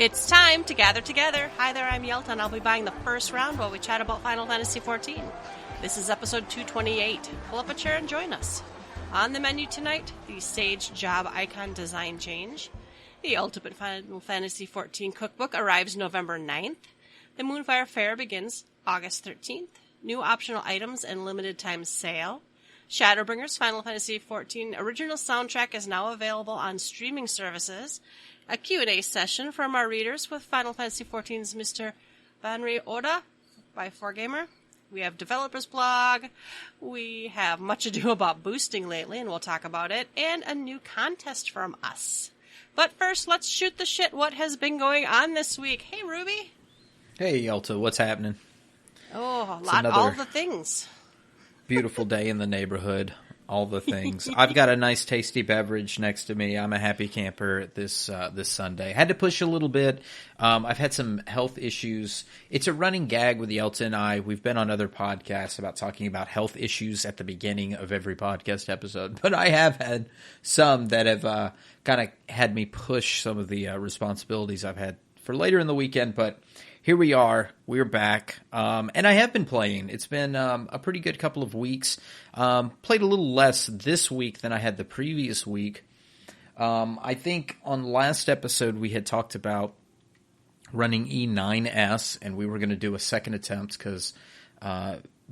It's time to gather together. Hi there, I'm Yelta, and I'll be buying the first round while we chat about Final Fantasy XIV. This is episode 228. Pull up a chair and join us. On the menu tonight, the Sage Job Icon design change. The Ultimate Final Fantasy XIV Cookbook arrives November 9th. The Moonfire Faire begins August 13th. New optional items and limited time sale. Shadowbringers Final Fantasy XIV original soundtrack is now available on streaming services. A Q&A session from our readers with Final Fantasy XIV's Mr. Banri Oda by 4Gamer. We have developers blog. We have much ado about boosting lately, and we'll talk about it. And a new contest from us. But first, let's shoot the shit. What has been going on this week? Hey, Ruby. Hey, Yelta. What's happening? Oh, all the things. Beautiful day in the neighborhood. All the things. I've got a nice tasty beverage next to me. I'm a happy camper this Sunday. Had to push a little bit. I've had some health issues. It's a running gag with Yelta and I. We've been on other podcasts about talking about health issues at the beginning of every podcast episode. But I have had some that have kind of had me push some of the responsibilities I've had for later in the weekend. But here we are. We're back. And I have been playing. It's been a pretty good couple of weeks. Played a little less this week than I had the previous week. I think on last episode we had talked about running E9S, and we were going to do a second attempt because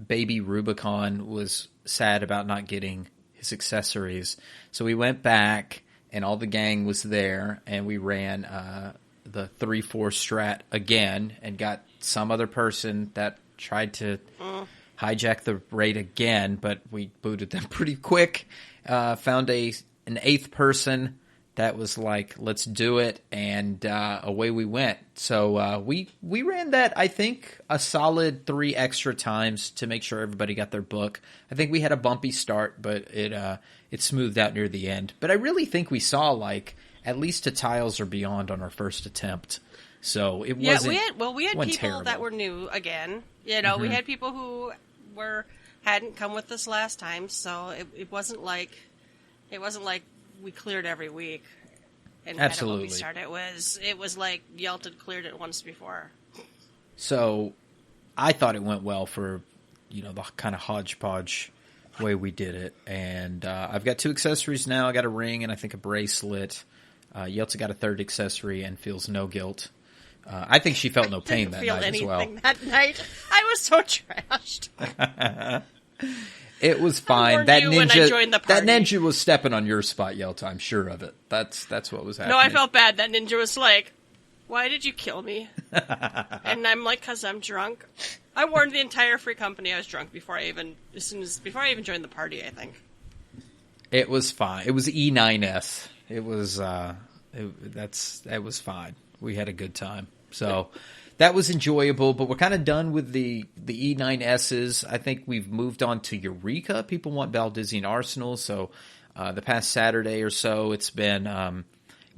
baby Rubicon was sad about not getting his accessories. So we went back, and all the gang was there, and we ran the 3-4 strat again and got some other person that tried to hijack the raid again, but we booted them pretty quick. Found an 8th person that was like, let's do it, and away we went. So we ran that, I think, a solid 3 extra times to make sure everybody got their book. I think we had a bumpy start, but it smoothed out near the end. But I really think we saw like at least a tiles or beyond on our first attempt. So it wasn't. We had people terrible. That were new again. You know, we had people who hadn't come with us last time, so it wasn't like we cleared every week. And absolutely. When we started, it was like Yelta cleared it once before. So I thought it went well for the kind of hodgepodge way we did it, and I've got 2 accessories now. I got a ring and I think a bracelet. Yelta got a 3rd accessory and feels no guilt. I think she felt no pain that night as well. That night, I was so trashed. It was fine. That ninja was stepping on your spot, Yelta. I'm sure of it. That's what was happening. No, I felt bad. That ninja was like, "Why did you kill me?" And I'm like, "'Cause I'm drunk." I warned the entire free company I was drunk before I even joined the party. I think it was fine. It was E9S. It was that was fine. We had a good time. So that was enjoyable, but we're kind of done with the E9Ss. I think we've moved on to Eureka. People want Baldizian Arsenal, so the past Saturday or so it's been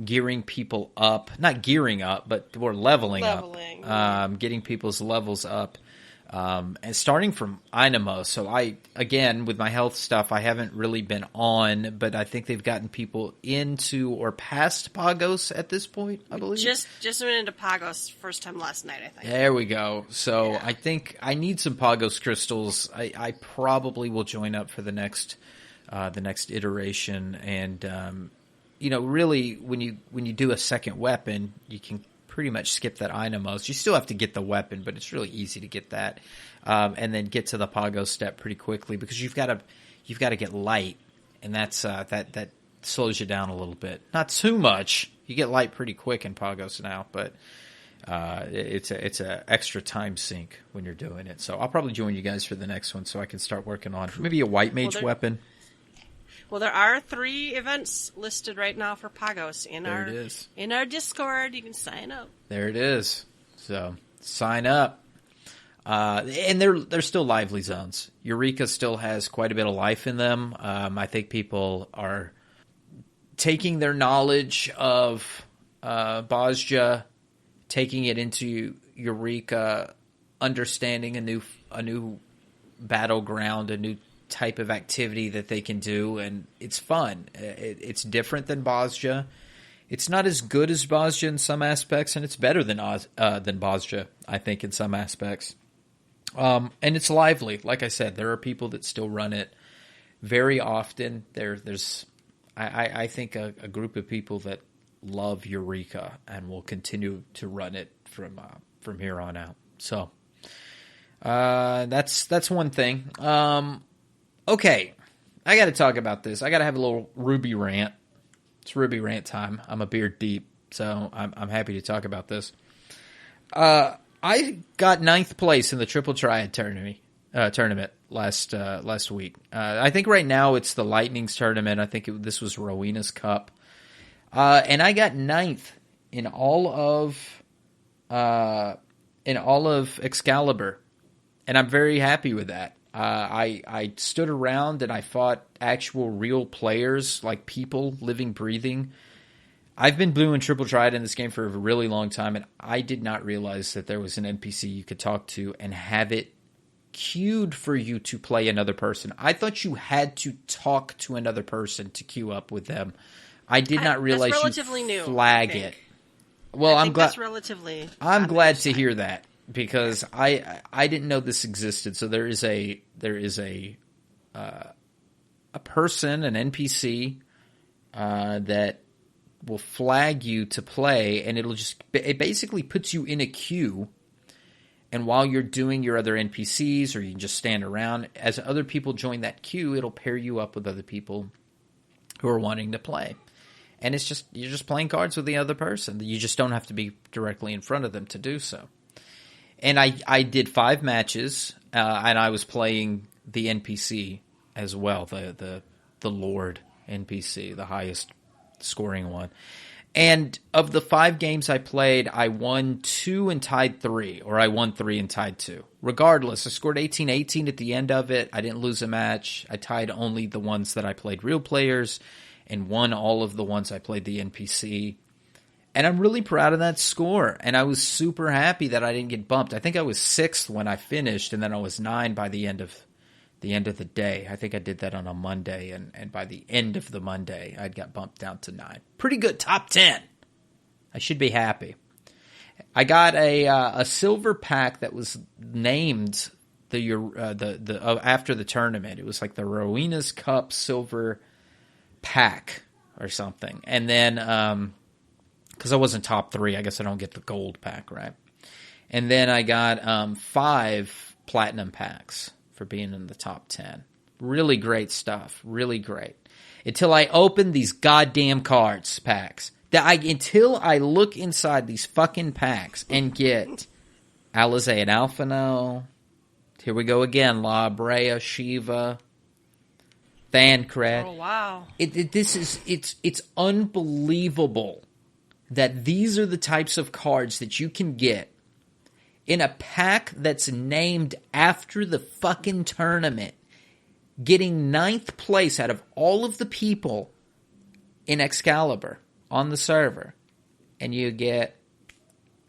gearing people up. Not gearing up, but we're leveling up. Getting people's levels up. And starting from Inamo, so again, with my health stuff, I haven't really been on, but I think they've gotten people into or past Pagos at this point, I believe. Just went into Pagos first time last night, I think. There we go. So yeah. I think I need some Pagos crystals. I probably will join up for the next iteration, and really when you do a second weapon, you can pretty much skip that Inamos. You still have to get the weapon, but it's really easy to get that, and then get to the Pagos step pretty quickly because you've got to get light, and that's that slows you down a little bit. Not too much. You get light pretty quick in Pagos now, but it's a extra time sink when you're doing it. So I'll probably join you guys for the next one so I can start working on maybe a white mage weapon. Well, there are 3 events listed right now for Pagos in our Discord. You can sign up. There it is. So sign up. And they're still lively zones. Eureka still has quite a bit of life in them. I think people are taking their knowledge of Bozja, taking it into Eureka, understanding a new battleground, a new type of activity that they can do, and it's fun. It's different than Bozja. It's not as good as Bosja in some aspects, and it's better than Bosja, I think, in some aspects. And it's lively. Like I said, there are people that still run it very often. There's, I think, a group of people that love Eureka and will continue to run it from here on out. So that's one thing. Okay, I got to talk about this. I got to have a little Ruby rant. It's Ruby rant time. I'm a beard deep, so I'm happy to talk about this. I got 9th place in the Triple Triad tournament last week. I think right now it's the Lightning's tournament. I think this was Rowena's Cup. And I got 9th in all of Excalibur, and I'm very happy with that. I stood around and I fought actual real players, like people, living, breathing. I've been blue and triple tried in this game for a really long time, and I did not realize that there was an NPC you could talk to and have it queued for you to play another person. I thought you had to talk to another person to queue up with them. I did not realize you flag it. Well, I'm glad. That's relatively. I'm glad to hear that, because I didn't know this existed. So there is a person, an NPC, that will flag you to play, and it basically puts you in a queue. And while you're doing your other NPCs, or you can just stand around, as other people join that queue, it'll pair you up with other people who are wanting to play. And you're just playing cards with the other person. You just don't have to be directly in front of them to do so. And I did 5 matches, and I was playing the NPC as well, the Lord NPC, the highest scoring one. And of the 5 games I played, I won 2 and tied 3, or I won 3 and tied 2. Regardless, I scored 18-18 at the end of it. I didn't lose a match. I tied only the ones that I played real players, and won all of the ones I played the NPC. And I'm really proud of that score. And I was super happy that I didn't get bumped. I think I was 6th when I finished, and then I was 9 by the end of the day. I think I did that on a Monday, and by the end of the Monday, I'd got bumped down to 9. Pretty good top 10. I should be happy. I got a silver pack that was named after the tournament. It was like the Rowena's Cup silver pack or something. And then because I wasn't top 3, I guess I don't get the gold pack, right? And then I got 5 platinum packs for being in the top 10. Really great stuff. Really great. Until I open these goddamn cards packs. Until I look inside these fucking packs and get Alizé and Alphino. Here we go again. La Brea, Shiva, Thancred. Oh, wow. It's unbelievable that these are the types of cards that you can get in a pack that's named after the fucking tournament, getting 9th place out of all of the people in Excalibur on the server. And you get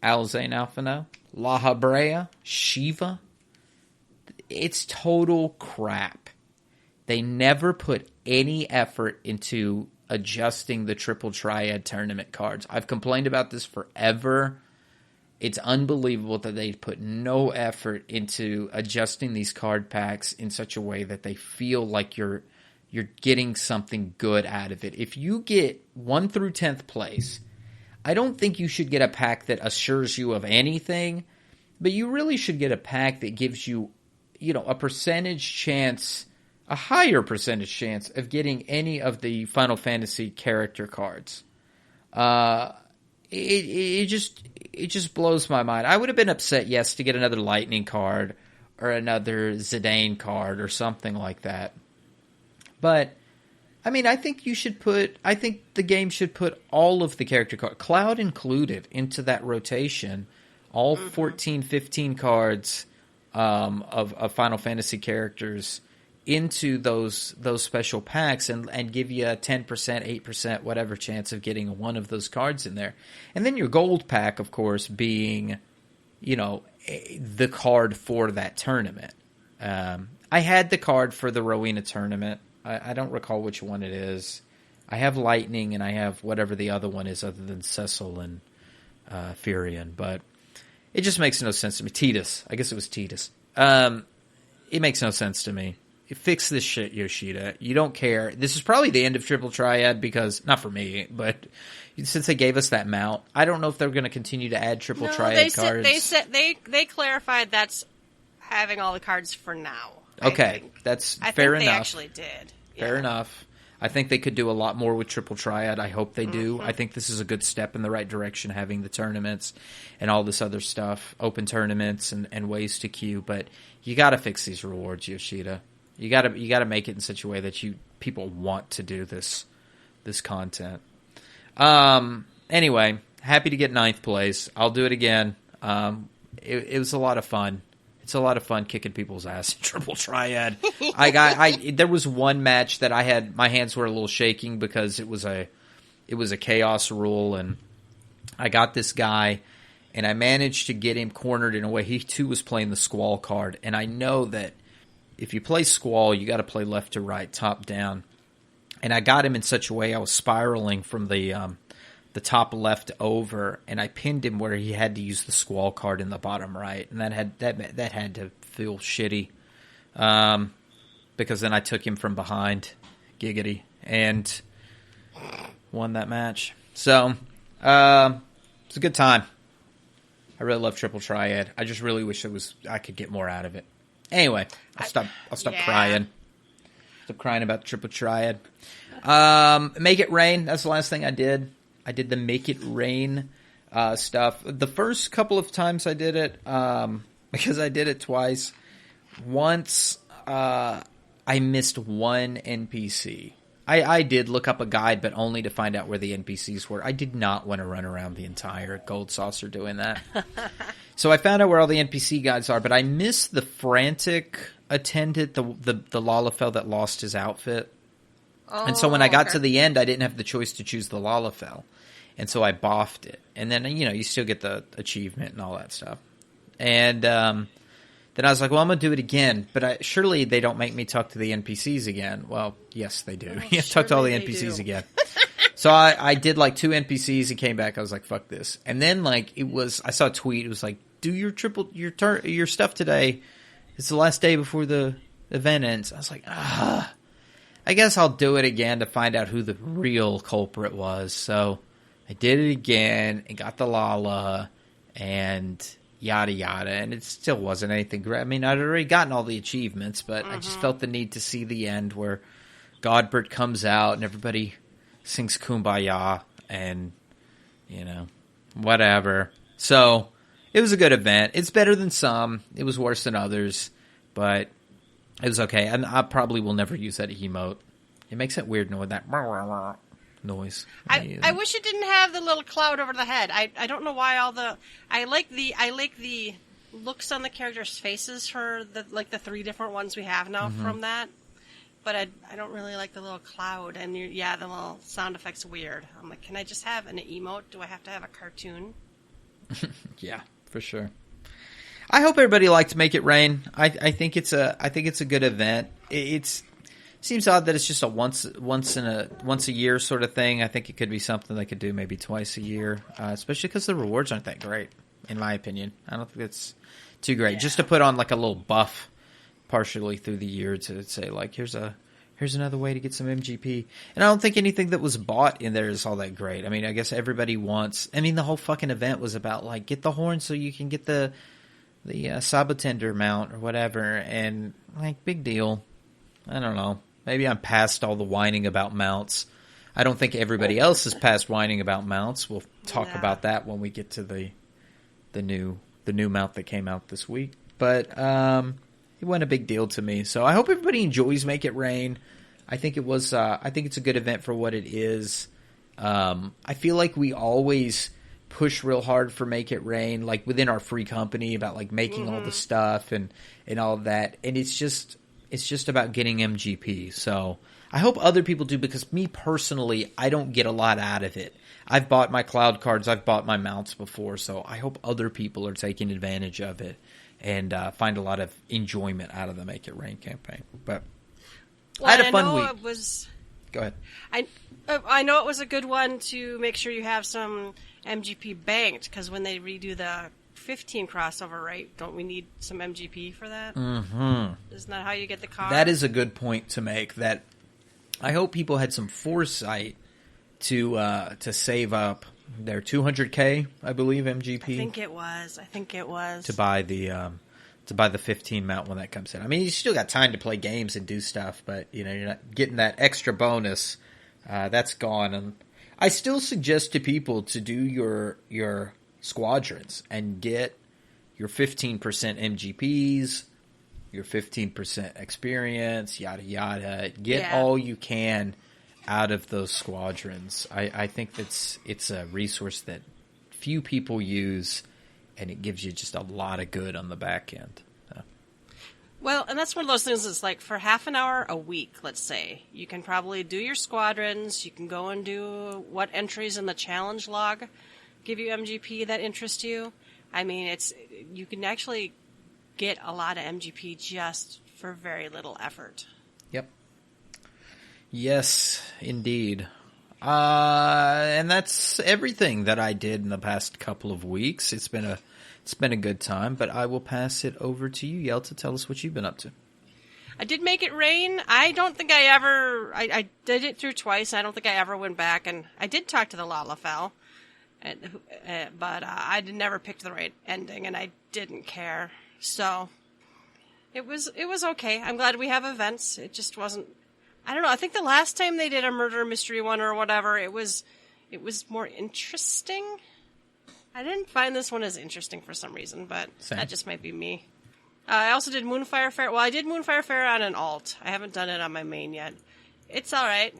Alizé and Alphino, La Habrea, Shiva. It's total crap. They never put any effort into adjusting the Triple Triad tournament cards. I've complained about this forever. It's unbelievable that they put no effort into adjusting these card packs in such a way that they feel like you're getting something good out of it. If you get 1 through 10th place, I don't think you should get a pack that assures you of anything, but you really should get a pack that gives you, a percentage chance, a higher percentage chance of getting any of the Final Fantasy character cards. It just blows my mind. I would have been upset, yes, to get another Lightning card or another Zidane card or something like that. But I mean, I think the game should put all of the character cards, Cloud included, into that rotation. All 14, 15 cards of Final Fantasy characters into those special packs and give you a 10%, 8%, whatever chance of getting one of those cards in there. And then your gold pack, of course, being, the card for that tournament. I had the card for the Rowena tournament. I don't recall which one it is. I have Lightning, and I have whatever the other one is other than Cecil and Furion, but it just makes no sense to me. Tidus. I guess it was Tidus. It makes no sense to me. Fix this shit, Yoshida. You don't care. This is probably the end of Triple Triad because, not for me, but since they gave us that mount, I don't know if they're going to continue to add Triple Triad cards. They clarified that's having all the cards for now. Okay, that's fair enough. They actually did. Fair enough. I think they could do a lot more with Triple Triad. I hope they do. I think this is a good step in the right direction, having the tournaments and all this other stuff, open tournaments and ways to queue. But you got to fix these rewards, Yoshida. You got to make it in such a way that people want to do this content. Anyway, happy to get 9th place. I'll do it again. It was a lot of fun. It's a lot of fun kicking people's ass in Triple Triad. There was one match that I had, my hands were a little shaking because it was a chaos rule, and I got this guy, and I managed to get him cornered in a way. He too was playing the Squall card, and I know that if you play Squall, you got to play left to right, top down. And I got him in such a way I was spiraling from the top left over, and I pinned him where he had to use the Squall card in the bottom right, and that had to feel shitty, because then I took him from behind, giggity, and won that match. So it's a good time. I really love Triple Triad. I just really wish I could get more out of it. Anyway, I'll stop crying. Stop crying about Triple Triad. Make It Rain. That's the last thing I did. I did the Make It Rain stuff. The first couple of times I did it, because I did it twice. Once I missed one NPC. I did look up a guide, but only to find out where the NPCs were. I did not want to run around the entire Gold Saucer doing that. So I found out where all the NPC guides are, but I missed the frantic attendant, the Lalafell that lost his outfit. Oh, and so when I got to the end, I didn't have the choice to choose the Lalafell. And so I boffed it. And then, you still get the achievement and all that stuff. And then I was like, well, I'm going to do it again. But surely they don't make me talk to the NPCs again. Well, yes, they do. You have to talk to all the NPCs again. So I did like 2 NPCs and came back. I was like, fuck this. And then I saw a tweet. It was like, do your stuff today. It's the last day before the event ends. I was like, I guess I'll do it again to find out who the real culprit was. So I did it again and got the Lala and yada yada, and it still wasn't anything great. I mean, I'd already gotten all the achievements, but I just felt the need to see the end where Godbert comes out and everybody sings Kumbaya and, whatever. So it was a good event. It's better than some. It was worse than others, but it was okay. And I probably will never use that emote. It makes that weird noise, that noise. I wish it didn't have the little cloud over the head. I don't know why I like the looks on the characters' faces for the 3 different ones we have now from that. But I don't really like the little cloud, and the little sound effect's weird. I'm like, can I just have an emote? Do I have to have a cartoon? Yeah, for sure. I hope everybody liked Make It Rain. I think it's a good event. It seems odd that it's just a once a year sort of thing. I think it could be something they could do maybe twice a year, especially because the rewards aren't that great, in my opinion. I don't think it's too great. Yeah. Just to put on like a little buff partially through the year to say like here's another way to get some MGP. And I don't think anything that was bought in there is all that great. I mean, I guess everybody wants. I mean, the whole fucking event was about like get the horn so you can get the Sabotender mount or whatever, and like big deal. I don't know. Maybe I'm past all the whining about mounts. I don't think everybody else is past whining about mounts. We'll talk about that when we get to the new mount that came out this week. But it wasn't a big deal to me. So I hope everybody enjoys Make It Rain. I think it was. I think it's a good event for what it is. I feel like we always push real hard for Make It Rain, like within our free company, about like making all the stuff and all of that. And it's just about getting MGP. So I hope other people do, because me personally, I don't get a lot out of it. I've bought my cloud cards, I've bought my mounts before, so I hope other people are taking advantage of it and find a lot of enjoyment out of the Make It Rain campaign. But I had a fun week. Go ahead. I know it was a good one to make sure you have some MGP banked, because when they redo the 15 crossover, right, don't we need some MGP for that? Mm-hmm. Isn't that how you get the car? That is a good point to make. That I hope people had some foresight to save up their 200K, I believe, MGP. I think it was. To buy the 15 mount when that comes in. I mean, you still got time to play games and do stuff, but you're not getting that extra bonus. That's gone. And I still suggest to people to do your squadrons and get your 15% MGPs, your 15% experience, yada yada. Get all you can out of those squadrons. I think it's a resource that few people use, and it gives you just a lot of good on the back end. Well, and that's one of those things that's like for half an hour a week, let's say, you can probably do your squadrons. You can go and do what entries in the challenge log give you MGP that interest you. I mean, you can actually get a lot of MGP just for very little effort. Yep. Yes, indeed. And that's everything that I did in the past couple of weeks. It's been a good time, but I will pass it over to you, Yelta. Tell us what you've been up to. I did make it rain. I don't think I did it through twice. I don't think I ever went back, and I did talk to the Lalafell, but I never picked the right ending, and I didn't care. So it was okay. I'm glad we have events. It just wasn't. I don't know. I think the last time they did a murder mystery one or whatever, it was more interesting. I didn't find this one as interesting for some reason, but that just might be me. I also did Moonfire Faire. Well, I did Moonfire Faire on an alt. I haven't done it on my main yet. It's all right.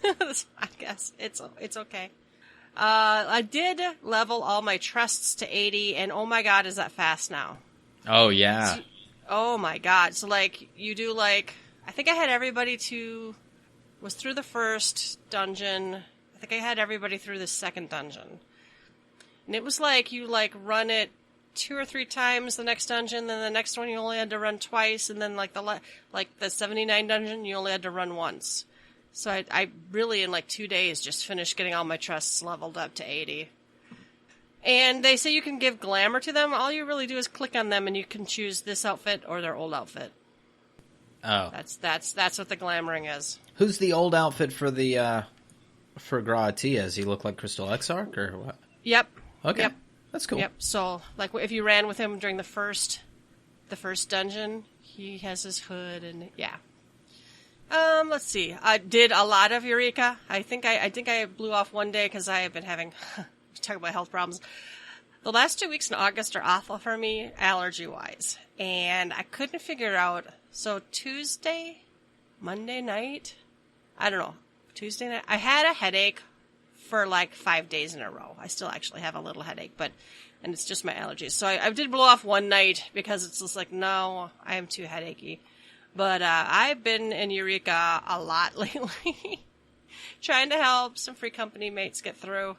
I guess it's okay. I did level all my trusts to 80, and oh my god, is that fast now? Oh yeah. Oh my god. So you do I think I had everybody was through the first dungeon. I think I had everybody through the second dungeon. And it was you run it 2 or 3 times the next dungeon, then the next one you only had to run twice, and then the 79 dungeon you only had to run once. So I really in 2 days just finished getting all my trusts leveled up to 80. And they say you can give glamour to them. All you really do is click on them and you can choose this outfit or their old outfit. Oh. That's what the glamoring is. Who's the old outfit for for Graatia? Does he look like Crystal Exarch or what? Yep. Okay. Yep. That's cool. Yep. So if you ran with him during the first dungeon, he has his hood and yeah. Let's see. I did a lot of Eureka. I think I blew off one day because I have been having talk about health problems. The last 2 weeks in August are awful for me, allergy-wise. And I couldn't figure out. So Monday night, I don't know, Tuesday night, I had a headache for 5 days in a row. I still actually have a little headache, and it's just my allergies. So I did blow off one night because it's just no, I am too headachy. But I've been in Eureka a lot lately, trying to help some free company mates get through,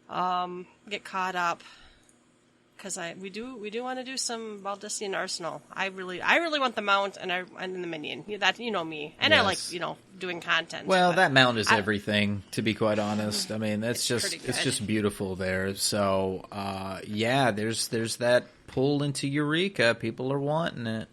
get caught up. Because we do want to do some Baldician Arsenal. I really want the mount and the minion. That you know me, and yes. I like doing content. Well, that mount is everything. To be quite honest, I mean it's just beautiful there. So there's that pull into Eureka. People are wanting it.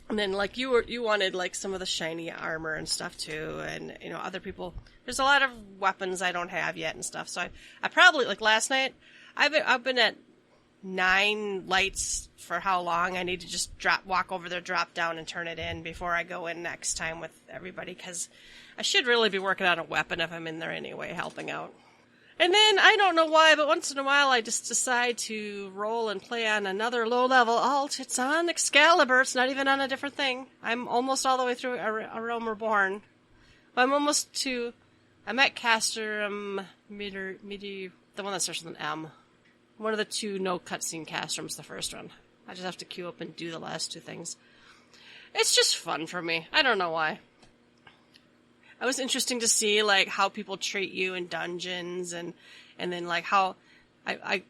And then you wanted some of the shiny armor and stuff too, and other people. There's a lot of weapons I don't have yet and stuff. So I probably last night. I've been at 9 lights for how long. I need to just walk over there, drop down, and turn it in before I go in next time with everybody, because I should really be working on a weapon if I'm in there anyway, helping out. And then, I don't know why, but once in a while I just decide to roll and play on another low-level alt. It's on Excalibur, it's not even on a different thing. I'm almost all the way through A Realm Reborn. I'm at Castrum Midi, the one that starts with an M. One of the 2 no cutscene castrums, the first one. I just have to queue up and do the last 2 things. It's just fun for me. I don't know why. It was interesting to see how people treat you in dungeons, and then how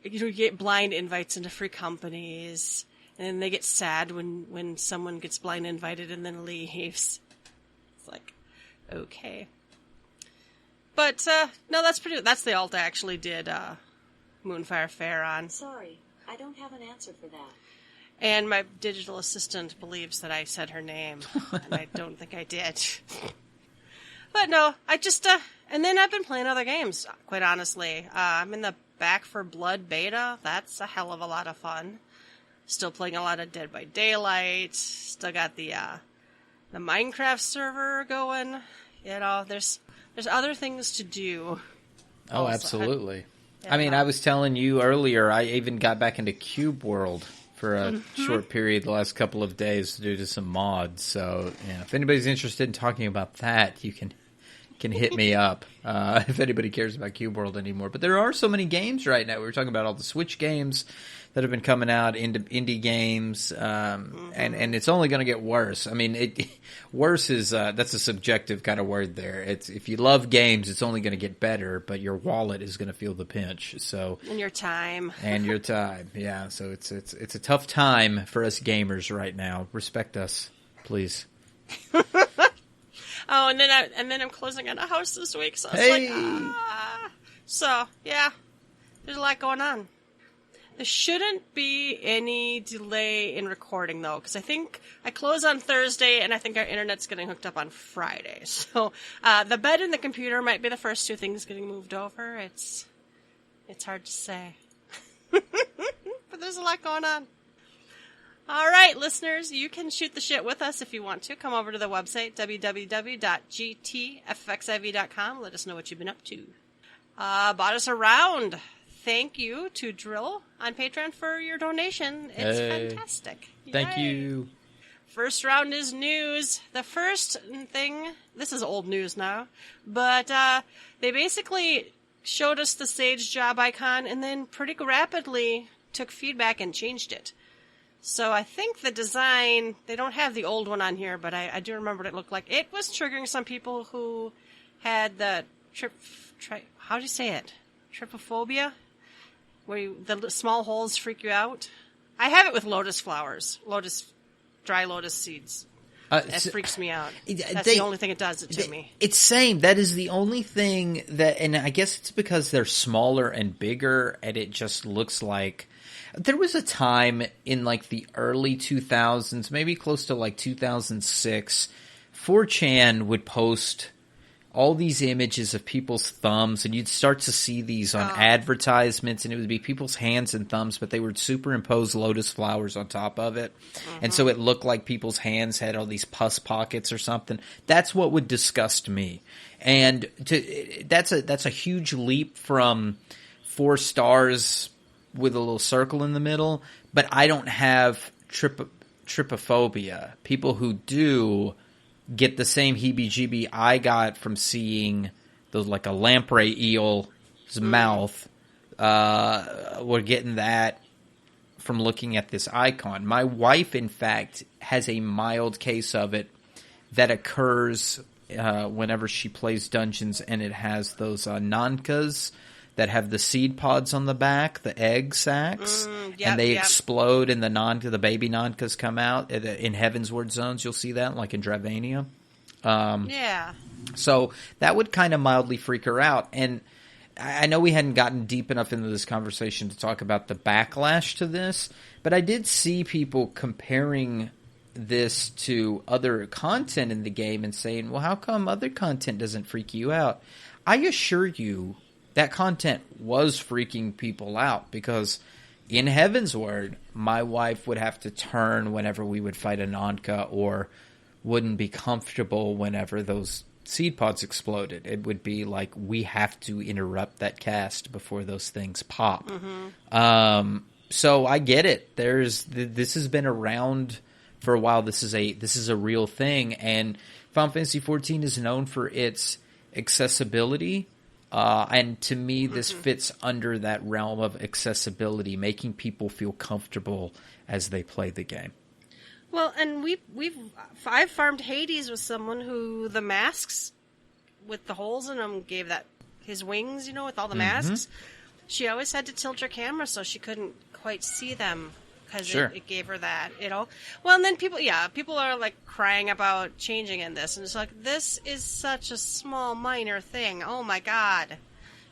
you get blind invites into free companies, and then they get sad when someone gets blind invited and then leaves. It's like, okay. But, no, that's the alt I actually did, Moonfire Faire on. Sorry, I don't have an answer for that. And my digital assistant believes that I said her name, and I don't think I did. But no, I just, and then I've been playing other games, quite honestly. I'm in the Back for Blood beta. That's a hell of a lot of fun. Still playing a lot of Dead by Daylight. Still got the Minecraft server going. You know, there's other things to do. Oh, also. absolutely. Yeah. I mean, I was telling you earlier, I even got back into Cube World for a short period the last couple of days due to some mods. So, yeah, if anybody's interested in talking about that, you can hit me up if anybody cares about Cube World anymore. But there are so many games right now. We were talking about all the Switch games that have been coming out, indie games, and it's only going to get worse. I mean, worse is that's a subjective kind of word there. It's if you love games, it's only going to get better, but your wallet is going to feel the pinch. So And your time. Yeah. So it's a tough time for us gamers right now. Respect us, please. Oh, and then I'm closing on a house this week, so it's Hey! So, yeah, there's a lot going on. There shouldn't be any delay in recording, though, because I think I close on Thursday, and I think our internet's getting hooked up on Friday. So, the bed and the computer might be the first two things getting moved over. It's hard to say. But there's a lot going on. All right, listeners, you can shoot the shit with us if you want to. Come over to the website, www.gtffxiv.com. Let us know what you've been up to. Bought us a round. Thank you to Drill on Patreon for your donation. It's fantastic. Thank Yay. you. First round is news. The first thing, this is old news now, but they basically showed us the Sage job icon and then pretty rapidly took feedback and changed it. So I think the design, they don't have the old one on here, but I do remember what it looked like. It was triggering some people who had the how do you say it? Trypophobia? Where the small holes freak you out. I have it with lotus flowers, dry lotus seeds. That freaks me out. That's the only thing it does to me. It's same. That is the only thing that, and I guess it's because they're smaller and bigger, and it just looks like. There was a time in like the early 2000s, maybe close to like 2006, 4chan would post all these images of people's thumbs, and you'd start to see these on advertisements, and it would be people's hands and thumbs, but they would superimpose lotus flowers on top of it. And so it looked like people's hands had all these pus pockets or something. That's what would disgust me. And that's a huge leap from 4 stars with a little circle in the middle, but I don't have trypophobia. People who do get the same heebie-jeebie I got from seeing those, like a lamprey eel's mouth. We're getting that from looking at this icon. My wife, in fact, has a mild case of it that occurs whenever she plays dungeons, and it has those nankas that have the seed pods on the back, the egg sacs, and they explode, and the baby nankas come out. In Heavensward zones, you'll see that, like in Dravania. Yeah. So that would kind of mildly freak her out. And I know we hadn't gotten deep enough into this conversation to talk about the backlash to this, but I did see people comparing this to other content in the game and saying, well, how come other content doesn't freak you out? I assure you, that content was freaking people out, because in Heavensward, my wife would have to turn whenever we would fight a Nanka, or wouldn't be comfortable whenever those seed pods exploded. It would be like, we have to interrupt that cast before those things pop. So I get it. This has been around for a while. This is a real thing, and Final Fantasy XIV is known for its accessibility. And to me, this fits under that realm of accessibility, making people feel comfortable as they play the game. Well, and I've farmed Hades with someone who the masks with the holes in them gave that his wings, with all the masks. She always had to tilt her camera so she couldn't quite see them because Sure. it gave her that, Well, and then people are like crying about changing in this, and it's like, this is such a small, minor thing. Oh my God,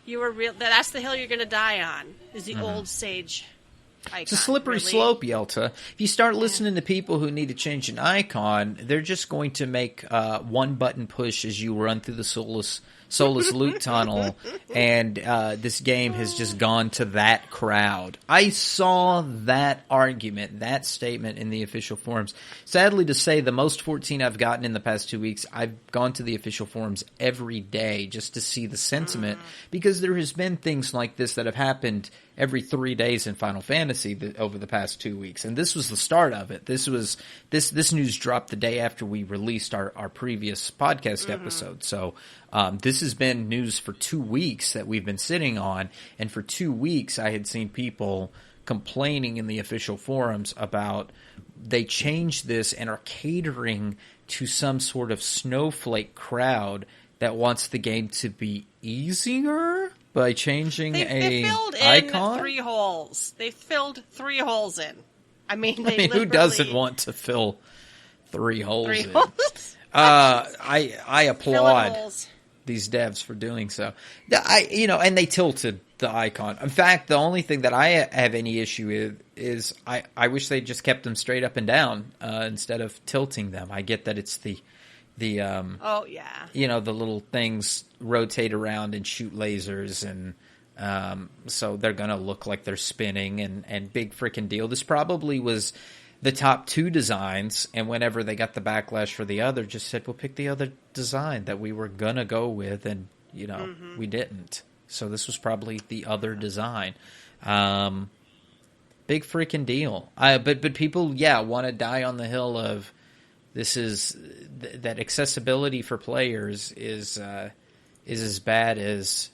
you were real. That's the hill you're going to die on. Is the old sage icon. It's a slippery slope, Yelta. If you start listening to people who need to change an icon, they're just going to make one button push as you run through the soulless loot tunnel, and this game has just gone to that crowd. I saw that argument, that statement in the official forums. Sadly to say, the most 14 I've gotten in the past 2 weeks, I've gone to the official forums every day just to see the sentiment, because there has been things like this that have happened every 3 days in Final Fantasy over the past 2 weeks, and this was the start of it. This news dropped the day after we released our previous podcast episode, so this has been news for 2 weeks that we've been sitting on, and for 2 weeks I had seen people complaining in the official forums about they changed this and are catering to some sort of snowflake crowd that wants the game to be easier by changing they filled icon. In 3 holes. They filled 3 holes in. I mean, who doesn't want to fill 3 holes 3 in? holes? I applaud holes. These devs for doing so. And they tilted the icon. In fact, the only thing that I have any issue with is I wish they just kept them straight up and down instead of tilting them. I get that it's the oh yeah, the little things rotate around and shoot lasers, and so they're gonna look like they're spinning and big freaking deal. This probably was the top 2 designs, and whenever they got the backlash for the other, just said, we'll pick the other design that we were gonna go with, and we didn't. So this was probably the other design. Big freaking deal. But people, want to die on the hill of this is that accessibility for players is as bad as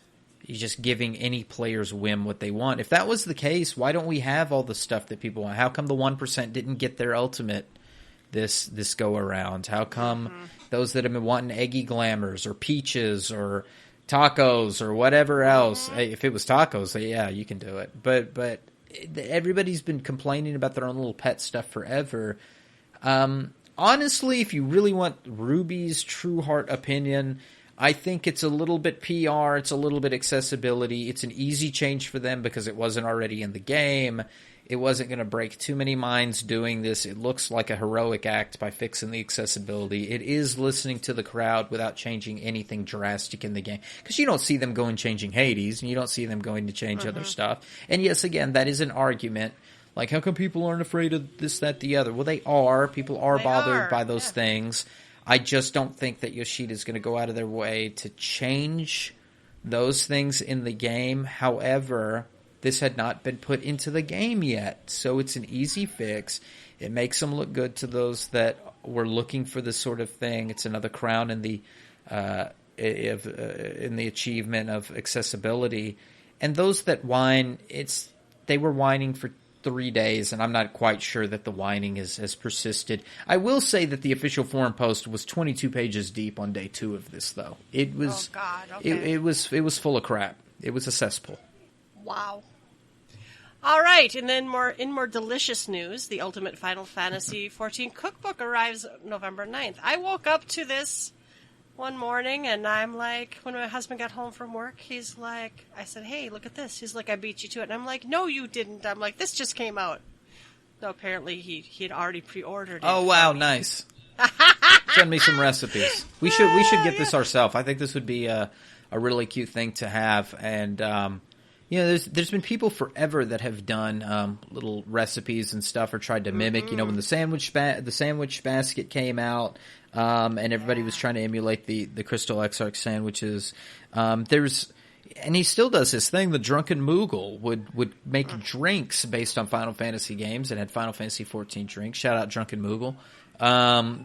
just giving any player's whim what they want. If that was the case, why don't we have all the stuff that people want? How come the 1% didn't get their ultimate this go around? How come those that have been wanting eggy glamours or peaches or tacos or whatever else? Hey, if it was tacos, yeah, you can do it. But everybody's been complaining about their own little pet stuff forever. Honestly, if you really want Ruby's true heart opinion, I think it's a little bit PR, it's a little bit accessibility. It's an easy change for them because it wasn't already in the game. It wasn't going to break too many minds doing this. It looks like a heroic act by fixing the accessibility. It is listening to the crowd without changing anything drastic in the game. Because you don't see them going changing Hades, and you don't see them going to change other stuff. And yes, again, that is an argument. Like, how come people aren't afraid of this, that, the other? Well, they are. People are bothered by those things. I just don't think that Yoshida's going to go out of their way to change those things in the game. However, this had not been put into the game yet, so it's an easy fix. It makes them look good to those that were looking for this sort of thing. It's another crown in the achievement of accessibility. And those that whine, they were whining for 3 days, and I'm not quite sure that the whining has persisted. I will say that the official forum post was 22 pages deep on day 2 of this, though. It was, oh God, okay. it was full of crap. It was a cesspool. Wow. All right, and then more delicious news, the Ultimate Final Fantasy XIV Cookbook arrives November 9th. I woke up to this one morning, and I'm like, when my husband got home from work, he's like, I said, hey, look at this. He's like, I beat you to it. And I'm like, no, you didn't. I'm like, this just came out. No, apparently he had already pre-ordered it. Oh, wow, nice. Send me some recipes. We should get this ourselves. I think this would be a really cute thing to have. And there's been people forever that have done little recipes and stuff or tried to mimic. When the sandwich basket came out, and everybody was trying to emulate the Crystal Exarch sandwiches. And he still does this thing. The Drunken Moogle would make drinks based on Final Fantasy games and had Final Fantasy XIV drinks. Shout out Drunken Moogle.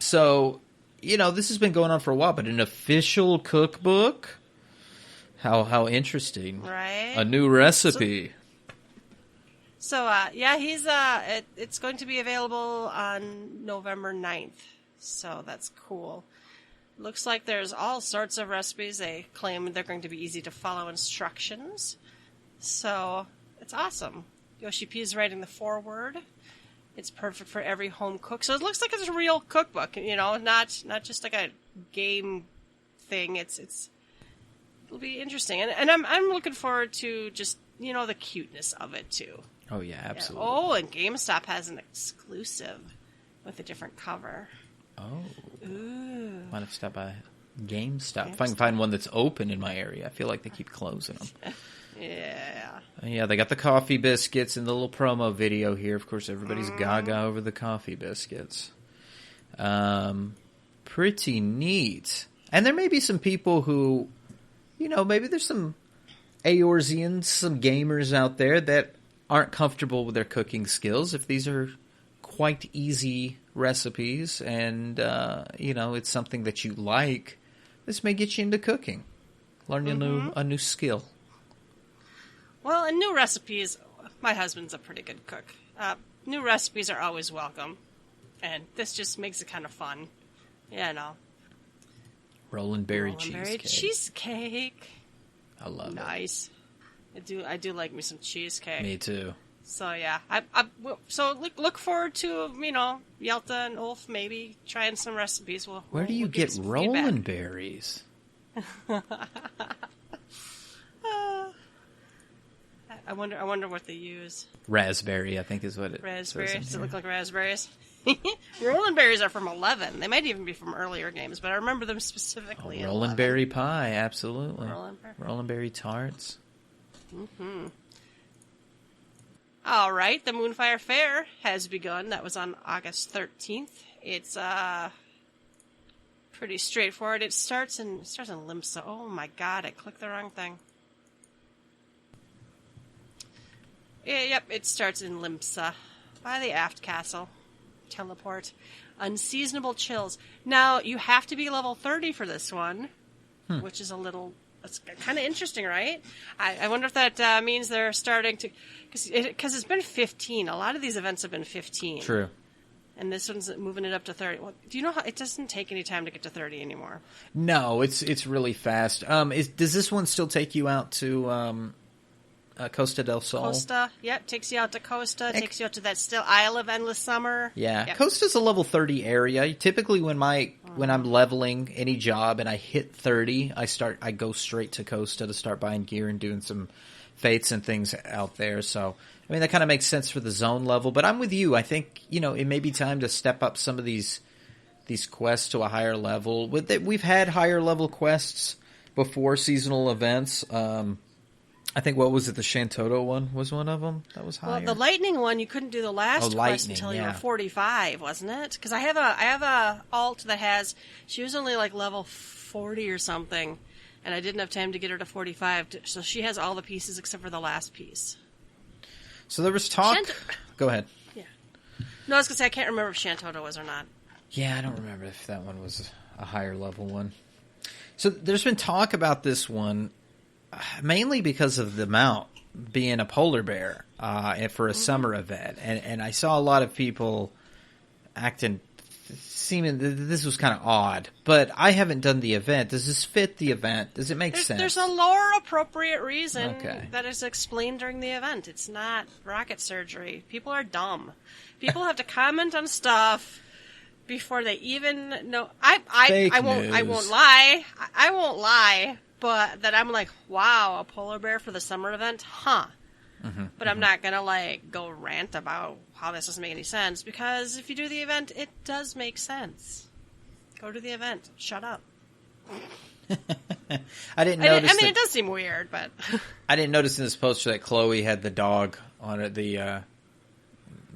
So this has been going on for a while, but an official cookbook. How interesting! Right, a new recipe. So he's it's going to be available on November 9th. So that's cool. Looks like there's all sorts of recipes. They claim they're going to be easy to follow instructions. So it's awesome. Yoshi P is writing the foreword. It's perfect for every home cook. So it looks like it's a real cookbook, not just like a game thing. It'll be interesting, and I'm looking forward to just the cuteness of it too. Oh yeah, absolutely. Yeah. Oh, and GameStop has an exclusive with a different cover. Oh, ooh! Might have to stop by GameStop if I can find one that's open in my area. I feel like they keep closing them. Yeah. Yeah, they got the coffee biscuits in the little promo video here. Of course, everybody's gaga over the coffee biscuits. Pretty neat. And there may be some people who, maybe there's some Eorzeans, some gamers out there that aren't comfortable with their cooking skills. If these are quite easy recipes and, it's something that you like, this may get you into cooking. Learn a new skill. Well, and new recipes, my husband's a pretty good cook. New recipes are always welcome. And this just makes it kind of fun. Rolling berry cheesecake. Cheesecake. I love it. Nice. I do like me some cheesecake. Me too. So yeah, so look forward to Yelta and Ulf maybe trying some recipes. Where do you get rolling berries? I wonder what they use. Raspberry, I think is what it Raspberries. says in Does it here. look like raspberries? Rolling berries are from 11. They might even be from earlier games, but I remember them specifically. In Rolling 11. berry pie, absolutely. Rolling berry tarts. Mm-hmm. All right, the Moonfire Faire has begun. That was on August 13th. It's pretty straightforward. It starts in Limsa. Oh my god, I clicked the wrong thing. Yep, it starts in Limsa by the Aft Castle. Teleport. Unseasonable chills. Now, you have to be level 30 for this one, which is it's kind of interesting, right? I wonder if that means they're starting to... Because it's been 15. A lot of these events have been 15. True. And this one's moving it up to 30. Well, do you know how... It doesn't take any time to get to 30 anymore. No, it's really fast. Does this one still take you out to... Costa del Sol. Costa, yep, takes you out to Costa, takes you out to that still Isle of Endless Summer. Yeah, yep. Costa's a level 30 area. Typically, when I'm leveling any job and I hit 30, I go straight to Costa to start buying gear and doing some fates and things out there. So, I mean, that kind of makes sense for the zone level. But I'm with you. I think it may be time to step up some of these quests to a higher level. We've had higher level quests before seasonal events. I think, what was it, the Shantoto one was one of them? That was higher. Well, the lightning one, you couldn't do the last quest until you were 45, wasn't it? Because I have a alt that she was only like level 40 or something, and I didn't have time to get her to 45, so she has all the pieces except for the last piece. So there was talk... Go ahead. Yeah. No, I was going to say, I can't remember if Shantoto was or not. Yeah, I don't remember if that one was a higher level one. So there's been talk about this one... mainly because of the mount being a polar bear for a summer event. And I saw a lot of people seeming this was kind of odd. But I haven't done the event. Does this fit the event? Does it make sense? There's a lore-appropriate reason that is explained during the event. It's not rocket surgery. People are dumb. People have to comment on stuff before they even know. I won't lie. I won't lie. But that I'm like, wow, a polar bear for the summer event? Huh. But I'm not going to, go rant about how this doesn't make any sense, because if you do the event, it does make sense. Go to the event. Shut up. I didn't notice. I mean, it does seem weird, but... I didn't notice in this poster that Chloe had the dog on it, the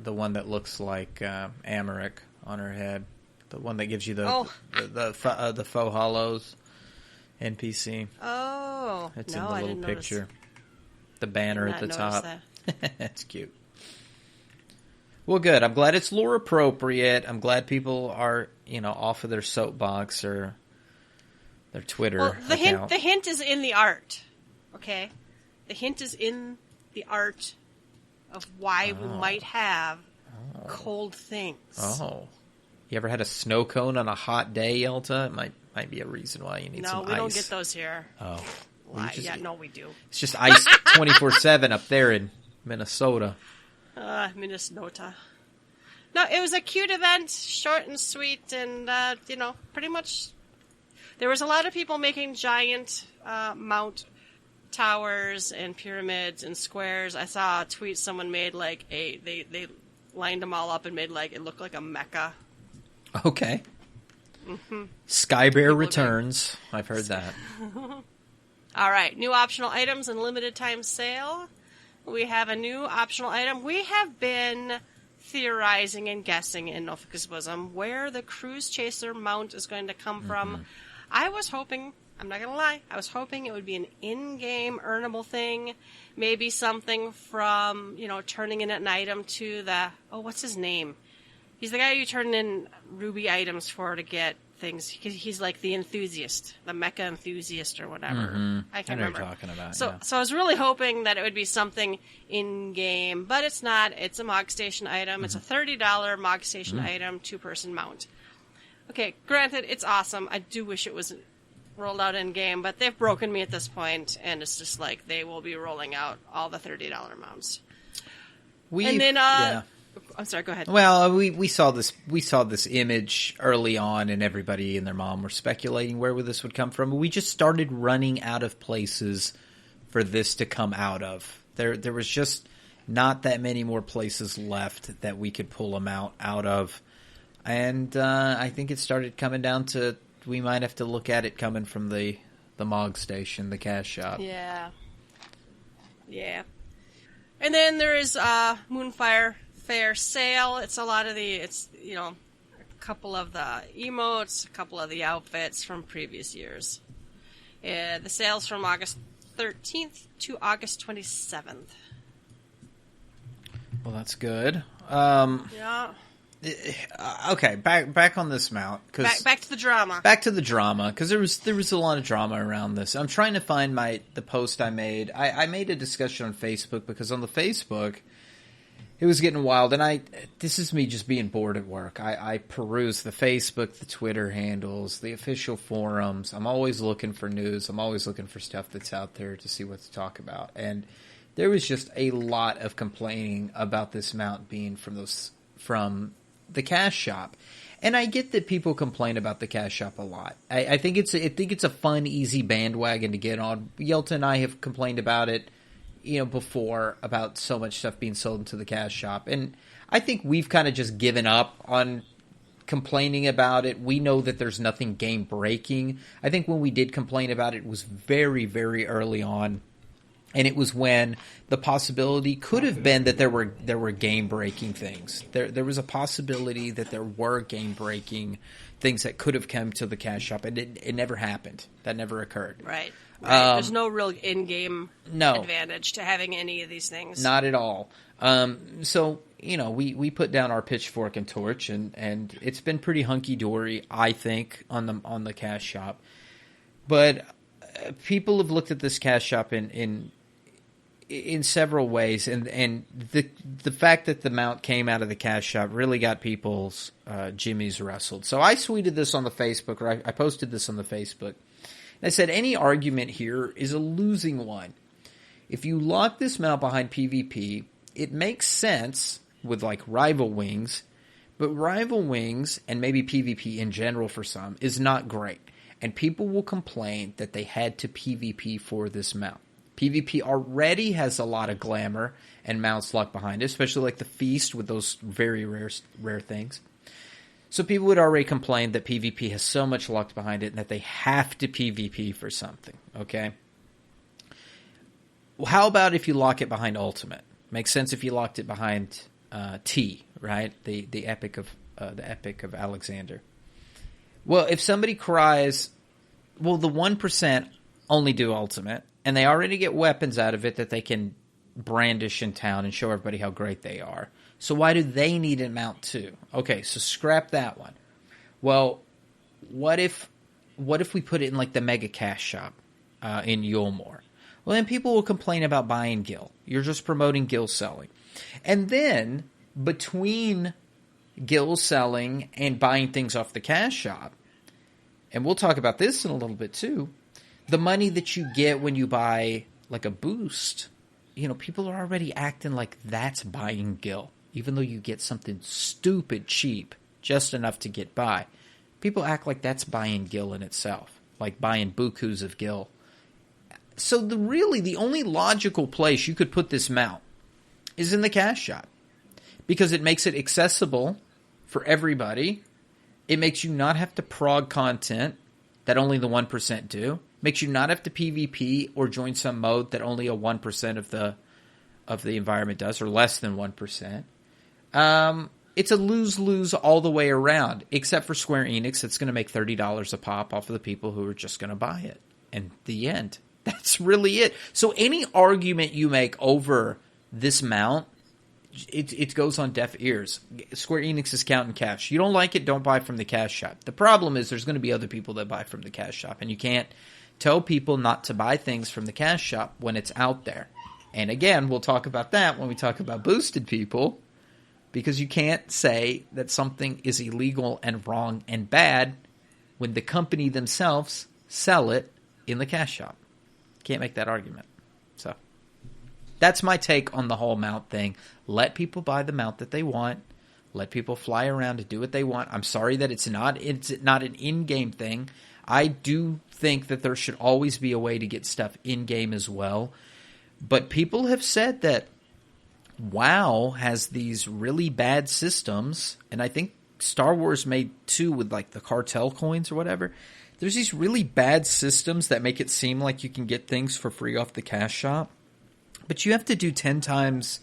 one that looks like Amaric on her head. The one that gives you the faux hollows. NPC. Oh, it's in the little picture. The banner at the top. That's cute. Well, good. I'm glad it's lore appropriate. I'm glad people are, off of their soapbox or their Twitter account. The hint is in the art. Okay, the hint is in the art of why we might have cold things. Oh, you ever had a snow cone on a hot day, Yelta? It might be a reason why you need some ice. No, we don't get those here. Oh. No, we do. It's just ice 24/7 up there in Minnesota. Minnesota. No, it was a cute event, short and sweet, and, pretty much there was a lot of people making giant mount towers and pyramids and squares. I saw a tweet someone made, like, they lined them all up and made, like, it looked like a mecca. Okay. Mm-hmm. Skybear returns. I've heard that. All right, new optional items and limited time sale. We have a new optional item. We have been theorizing and guessing in Nofika's Bosom where the Cruise Chaser mount is going to come from. I was hoping, I'm not going to lie, I was hoping it would be an in-game earnable thing. Maybe something from, turning in an item to the, what's his name? He's the guy you turn in ruby items for to get things. He's like the enthusiast, the mecha enthusiast or whatever. Mm-hmm. I can't know remember. What you're talking about. So I was really hoping that it would be something in-game, but it's not. It's a Mog Station item. It's a $30 Mog Station item, two-person mount. Okay, granted, it's awesome. I do wish it was rolled out in-game, but they've broken me at this point, and it's just like they will be rolling out all the $30 mounts. I'm sorry, go ahead. Well, we saw this image early on, and everybody and their mom were speculating where this would come from. We just started running out of places for this to come out of. There was just not that many more places left that we could pull them out of. And I think it started coming down to we might have to look at it coming from the Mog Station, the cash shop. Yeah. And then there is Moonfire Faire sale. It's a lot of a couple of the emotes, a couple of the outfits from previous years. The sale's from August 13th to August 27th. Well, that's good. Yeah. Okay, back on this mount. Back to the drama. Back to the drama, because there was a lot of drama around this. I'm trying to find the post I made. I made a discussion on Facebook, because on the Facebook, it was getting wild, and this is me just being bored at work. I peruse the Facebook, the Twitter handles, the official forums. I'm always looking for news. I'm always looking for stuff that's out there to see what to talk about. And there was just a lot of complaining about this mount being from the cash shop. And I get that people complain about the cash shop a lot. I think it's a fun, easy bandwagon to get on. Yelta and I have complained about it, before, about so much stuff being sold into the cash shop. And I think we've kind of just given up on complaining about it. We know that there's nothing game breaking. I think when we did complain about it, it was very, very early on. And it was when the possibility could have been that there were game breaking things. There was a possibility that there were game breaking things that could have come to the cash shop, and it never happened. That never occurred. Right. There's no real in-game advantage to having any of these things. Not at all. So we put down our pitchfork and torch, and it's been pretty hunky dory, I think, on the cash shop. But people have looked at this cash shop in several ways, and the fact that the mount came out of the cash shop really got people's jimmies rustled. So I tweeted this on the Facebook, or I posted this on the Facebook. And I said, any argument here is a losing one. If you lock this mount behind PvP, it makes sense with like Rival Wings, but Rival Wings, and maybe PvP in general for some, is not great. And people will complain that they had to PvP for this mount. PvP already has a lot of glamour and mounts locked behind it, especially like the Feast with those very rare things. So people would already complain that PvP has so much locked behind it and that they have to PvP for something, okay? Well, how about if you lock it behind Ultimate? Makes sense if you locked it behind T, right? The Epic of Alexander. Well, if somebody cries, well, the 1% only do Ultimate, and they already get weapons out of it that they can brandish in town and show everybody how great they are. So why do they need a mount too? Okay, so scrap that one. Well, what if we put it in like the Mega Cash Shop in Yulmore? Well, then people will complain about buying Gil. You're just promoting Gil selling. And then between Gil selling and buying things off the cash shop, and we'll talk about this in a little bit too, the money that you get when you buy like a boost, people are already acting like that's buying Gil. even though you get something stupid cheap, just enough to get by. People act like that's buying gil in itself, like buying bukus of gil. So the only logical place you could put this mount is in the cash shop, because it makes it accessible for everybody. It makes you not have to prog content that only the 1% do. Makes you not have to PvP or join some mode that only a 1% of the environment does, or less than 1%. It's a lose-lose all the way around, except for Square Enix. It's going to make $30 a pop off of the people who are just going to buy it. And the end. That's really it. So any argument you make over this mount, it goes on deaf ears. Square Enix is counting cash. You don't like it, don't buy from the cash shop. The problem is there's going to be other people that buy from the cash shop, and you can't tell people not to buy things from the cash shop when it's out there. And again, we'll talk about that when we talk about boosted people, because you can't say that something is illegal and wrong and bad when the company themselves sell it in the cash shop. Can't make that argument. So that's my take on the whole mount thing. Let people buy the mount that they want. Let people fly around and do what they want. I'm sorry that it's not an in-game thing. I do think that there should always be a way to get stuff in-game as well. But people have said that WoW has these really bad systems, and I think Star Wars made too with like the cartel coins or whatever. There's these really bad systems that make it seem like you can get things for free off the cash shop, but you have to do 10 times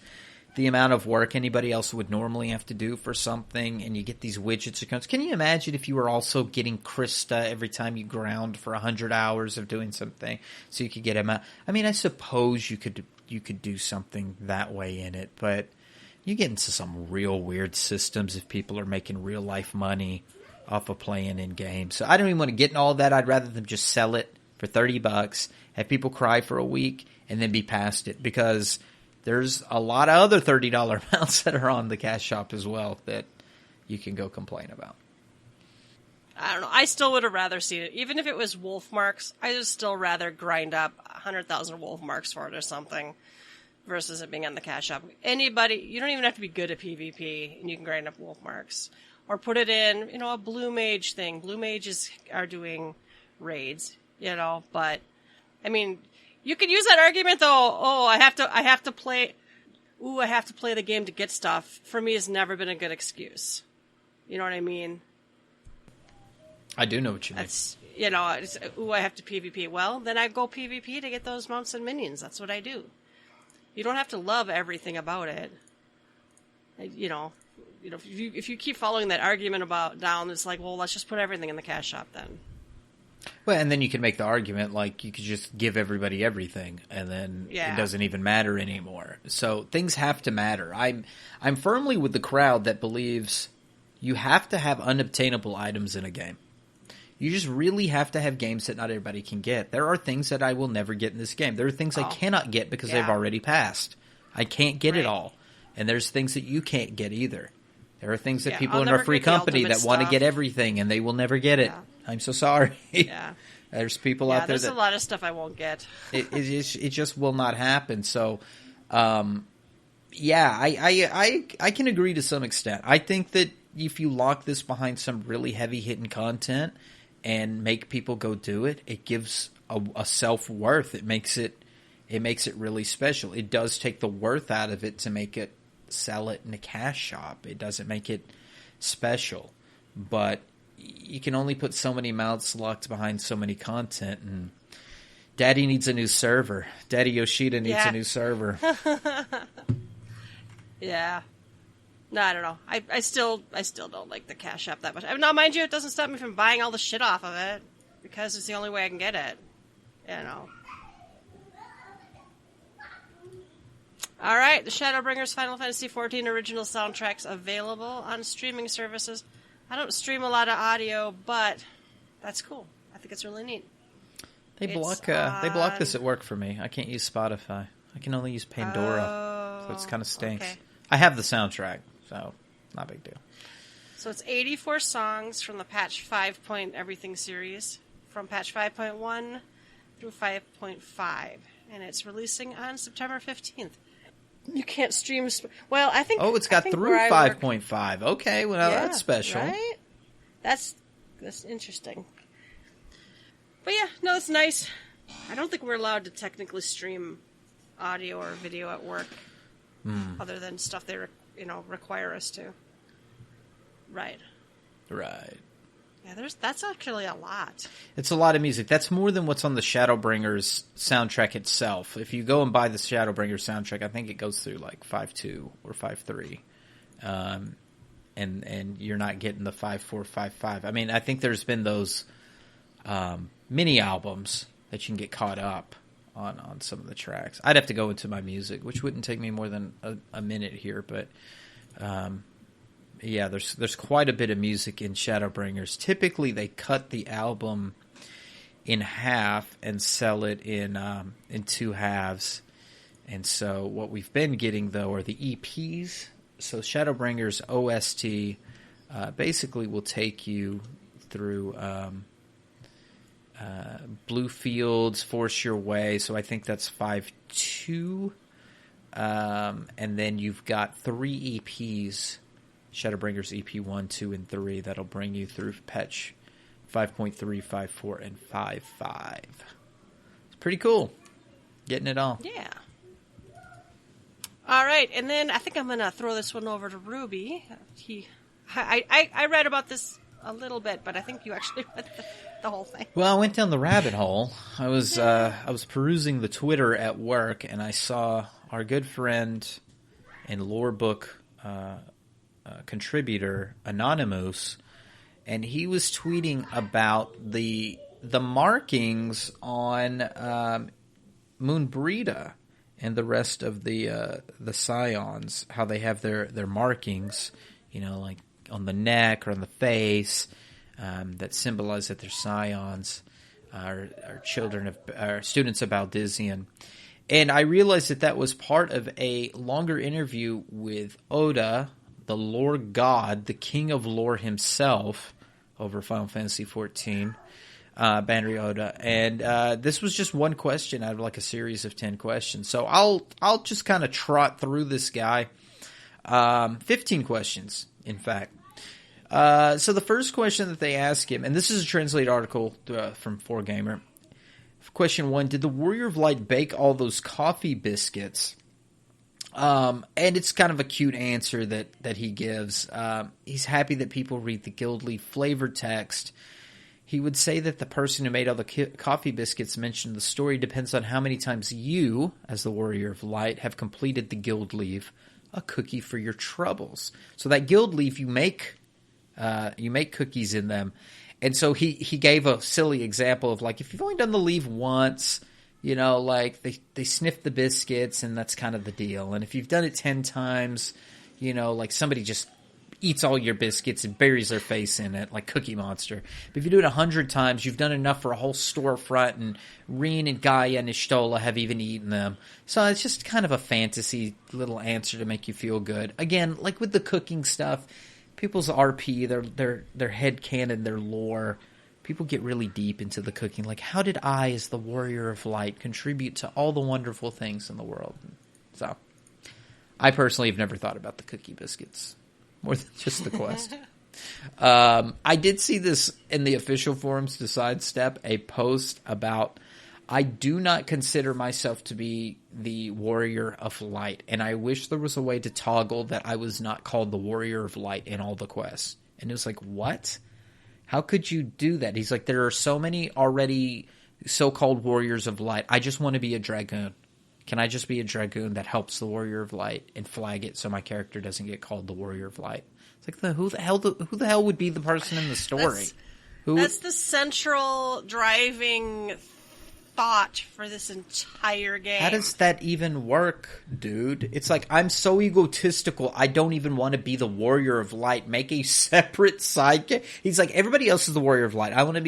the amount of work anybody else would normally have to do for something, and you get these widgets or codes. Can you imagine if you were also getting Krista every time you ground for 100 hours of doing something so you could get him out? I mean, I suppose you could do something that way in it, but you get into some real weird systems if people are making real life money off of playing in games. So I don't even want to get in all of that. I'd rather them just sell it for $30, have people cry for a week, and then be past it, because there's a lot of other $30 amounts that are on the cash shop as well that you can go complain about. I don't know. I still would have rather seen it. Even if it was wolf marks, I would still rather grind up 100,000 wolf marks for it or something versus it being on the cash shop. Anybody, you don't even have to be good at PvP, and you can grind up wolf marks. Or put it in, a blue mage thing. Blue mages are doing raids, but, I mean, you could use that argument though. Oh, I have to play the game to get stuff. For me, it's never been a good excuse. You know what I mean? I do know what you mean. That's, I have to PvP. Well, then I go PvP to get those mounts and minions. That's what I do. You don't have to love everything about it. If you keep following that argument about down, it's like, well, let's just put everything in the cash shop then. Well, and then you can make the argument like you could just give everybody everything, and then it doesn't even matter anymore. So things have to matter. I'm firmly with the crowd that believes you have to have unobtainable items in a game. You just really have to have games that not everybody can get. There are things that I will never get in this game. There are things I cannot get because they've already passed. I can't get it all. And there's things that you can't get either. There are things that people in our free company that want to get everything, and they will never get it. I'm so sorry. Yeah. There's people out there there's that... a lot of stuff I won't get. it just will not happen. So, I can agree to some extent. I think that if you lock this behind some really heavy-hitting content and make people go do it, it gives a self-worth. It makes it really special. It does take the worth out of it to make it sell it in a cash shop. It doesn't make it special. But you can only put so many mounts locked behind so many content, and Daddy needs a new server. Daddy Yoshida needs a new server. Yeah. No, I don't know. I still don't like the cash app that much. Now, mind you, it doesn't stop me from buying all the shit off of it, because it's the only way I can get it. All right, the Shadowbringers Final Fantasy XIV original soundtracks available on streaming services. I don't stream a lot of audio, but that's cool. I think it's really neat. They block this at work for me. I can't use Spotify. I can only use Pandora, so it's kind of stinks. Okay. I have the soundtrack, so not a big deal. So it's 84 songs from the Patch 5 Point Everything series, from Patch 5.1 through 5.5, and it's releasing on September 15th. You can't stream. Well, I think. Oh, it's got through 5.5. Okay, well, yeah, that's special. Right? That's interesting. But yeah, no, it's nice. I don't think we're allowed to technically stream audio or video at work, other than stuff they require us to. Right. Right. Yeah, that's actually a lot. It's a lot of music. That's more than what's on the Shadowbringers soundtrack itself. If you go and buy the Shadowbringers soundtrack, I think it goes through like 5.2 or 5.3. And you're not getting the 5.4, 5.5. I mean, I think there's been those mini albums that you can get caught up on some of the tracks. I'd have to go into my music, which wouldn't take me more than a minute here, but yeah, there's quite a bit of music in Shadowbringers. Typically, they cut the album in half and sell it in two halves. And so what we've been getting, though, are the EPs. So Shadowbringers OST basically will take you through Blue Fields, Force Your Way. So I think that's 5.2. And then you've got 3 EPs, Shadowbringers EP 1, 2, and 3, that'll bring you through patch 5.3, 5.4, and 5.5. It's pretty cool. Getting it all. Yeah. All right, and then I think I'm going to throw this one over to Ruby. I read about this a little bit, but I think you actually read the whole thing. Well, I went down the rabbit hole. I was perusing the Twitter at work, and I saw our good friend and lore book contributor Anonymous, and he was tweeting about the markings on Moonbrita and the rest of the Scions, how they have their markings, like on the neck or on the face, that symbolize that they're Scions, are students of Baldizian. And I realized that was part of a longer interview with Oda, the lore god, the king of lore himself, over Final Fantasy XIV. Banri Oda, and this was just one question out of like a series of 10 questions. So I'll just kind of trot through this guy. 15 questions, in fact. So the first question that they ask him, and this is a translated article from 4Gamer. Question 1: did the Warrior of Light bake all those coffee biscuits? And it's kind of a cute answer that he gives. He's happy that people read the Guild Leaf flavor text. He would say that the person who made all the coffee biscuits mentioned in the story depends on how many times you, as the Warrior of Light, have completed the Guild Leaf, a cookie for your troubles. So that Guild Leaf, you make cookies in them. And so he gave a silly example of, like, if you've only done the leaf once, like they sniff the biscuits and that's kind of the deal. And if you've done it 10 times, like somebody just eats all your biscuits and buries their face in it, like Cookie Monster. But if you do it 100 times, you've done enough for a whole storefront, and Reen and Gaia and Ishtola have even eaten them. So it's just kind of a fantasy little answer to make you feel good. Again, like with the cooking stuff, people's RP, their headcanon, their lore, people get really deep into the cooking. Like, how did I, as the Warrior of Light, contribute to all the wonderful things in the world? So, I personally have never thought about the cookie biscuits more than just the quest. I did see this in the official forums to sidestep a post about, I do not consider myself to be the Warrior of Light, and I wish there was a way to toggle that I was not called the Warrior of Light in all the quests. And it was like, what? How could you do that? He's like, there are so many already so-called Warriors of Light. I just want to be a Dragoon. Can I just be a Dragoon that helps the Warrior of Light and flag it so my character doesn't get called the Warrior of Light? It's like, who the hell would be the person in the story? That's the central driving thought for this entire game. How does that even work, dude? It's like, I'm so egotistical, I don't even want to be the Warrior of Light. Make a separate sidekick. He's like, everybody else is the Warrior of Light. I want to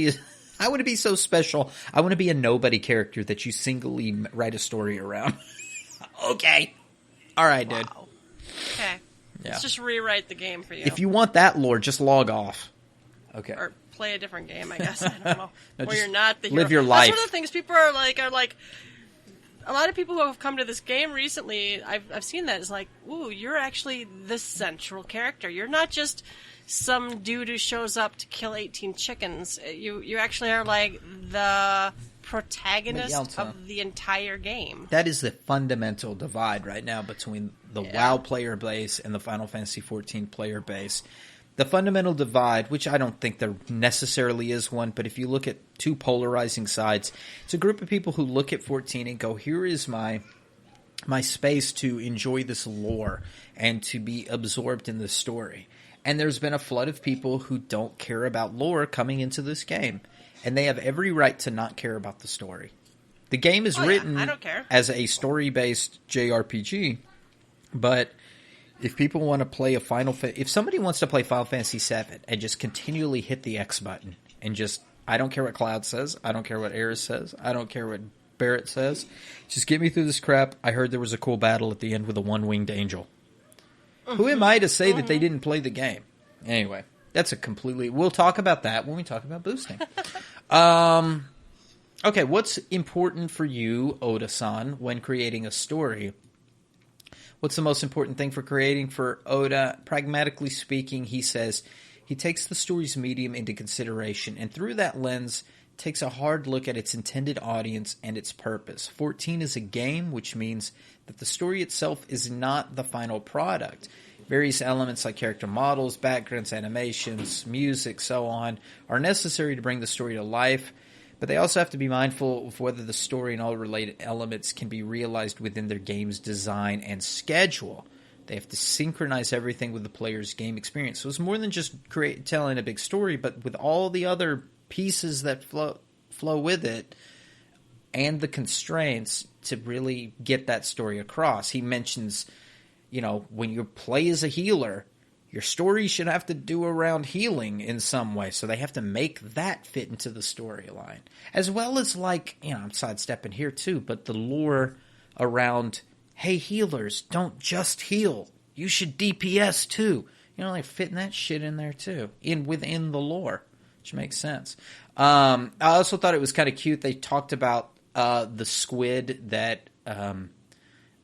be so special. I want to be a nobody character that you singly write a story around. Okay. All right, dude. Wow. Okay. Yeah. Let's just rewrite the game for you. If you want that lore, just log off. Okay. Or play a different game, I guess. I don't know. No, where you're not the hero. Live your life. That's one of the things people are like, a lot of people who have come to this game recently, I've seen that as like, ooh, you're actually the central character. You're not just some dude who shows up to kill 18 chickens. You actually are like the protagonist of the entire game. That is the fundamental divide right now between the WoW player base and the Final Fantasy XIV player base. The fundamental divide, which I don't think there necessarily is one, but if you look at two polarizing sides, it's a group of people who look at 14 and go, here is my space to enjoy this lore and to be absorbed in the story. And there's been a flood of people who don't care about lore coming into this game. And they have every right to not care about the story. The game is written I don't care. as a story-based JRPG, but if people want to play if somebody wants to play Final Fantasy VII and just continually hit the X button and just, I don't care what Cloud says, I don't care what Aerith says, I don't care what Barrett says, just get me through this crap. I heard there was a cool battle at the end with a one-winged angel. Who am I to say that they didn't play the game? Anyway, that's we'll talk about that when we talk about boosting. Okay, what's important for you, Oda-san, when creating a story? What's the most important thing for creating for Oda? Pragmatically speaking, he says he takes the story's medium into consideration, and through that lens, takes a hard look at its intended audience and its purpose. 14 is a game, which means that the story itself is not the final product. Various elements like character models, backgrounds, animations, music, so on, are necessary to bring the story to life, but they also have to be mindful of whether the story and all related elements can be realized within their game's design and schedule. They have to synchronize everything with the player's game experience. So it's more than just telling a big story, but with all the other pieces that flow with it and the constraints to really get that story across. He mentions, when you play as a healer, your story should have to do around healing in some way. So they have to make that fit into the storyline. As well as I'm sidestepping here too, but the lore around, hey, healers, don't just heal. You should DPS too. Fitting that shit in there too, within the lore, which makes sense. I also thought it was kind of cute. They talked about the squid that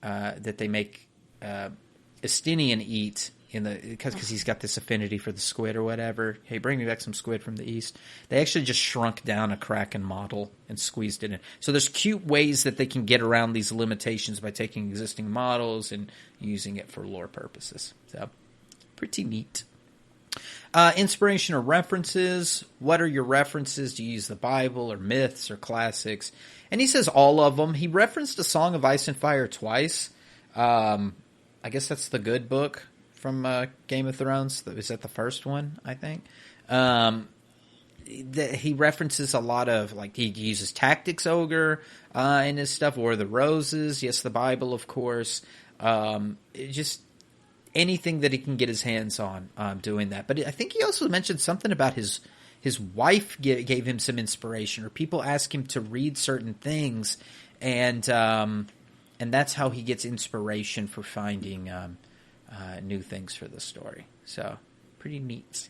they make Estinian eat because he's got this affinity for the squid or whatever. Hey, bring me back some squid from the east. They actually just shrunk down a Kraken model and squeezed it in. So there's cute ways that they can get around these limitations by taking existing models and using it for lore purposes. So pretty neat. Inspiration or references. What are your references? Do you use the Bible or myths or classics? And he says all of them. He referenced A Song of Ice and Fire twice. I guess that's the good book from Game of Thrones. Is that the first one, I think? He references a lot of, he uses Tactics Ogre in his stuff, or the Roses. Yes, the Bible, of course. Just anything that he can get his hands on doing that. But I think he also mentioned something about his wife gave him some inspiration, or people ask him to read certain things, and that's how he gets inspiration for finding new things for the story. So, pretty neat.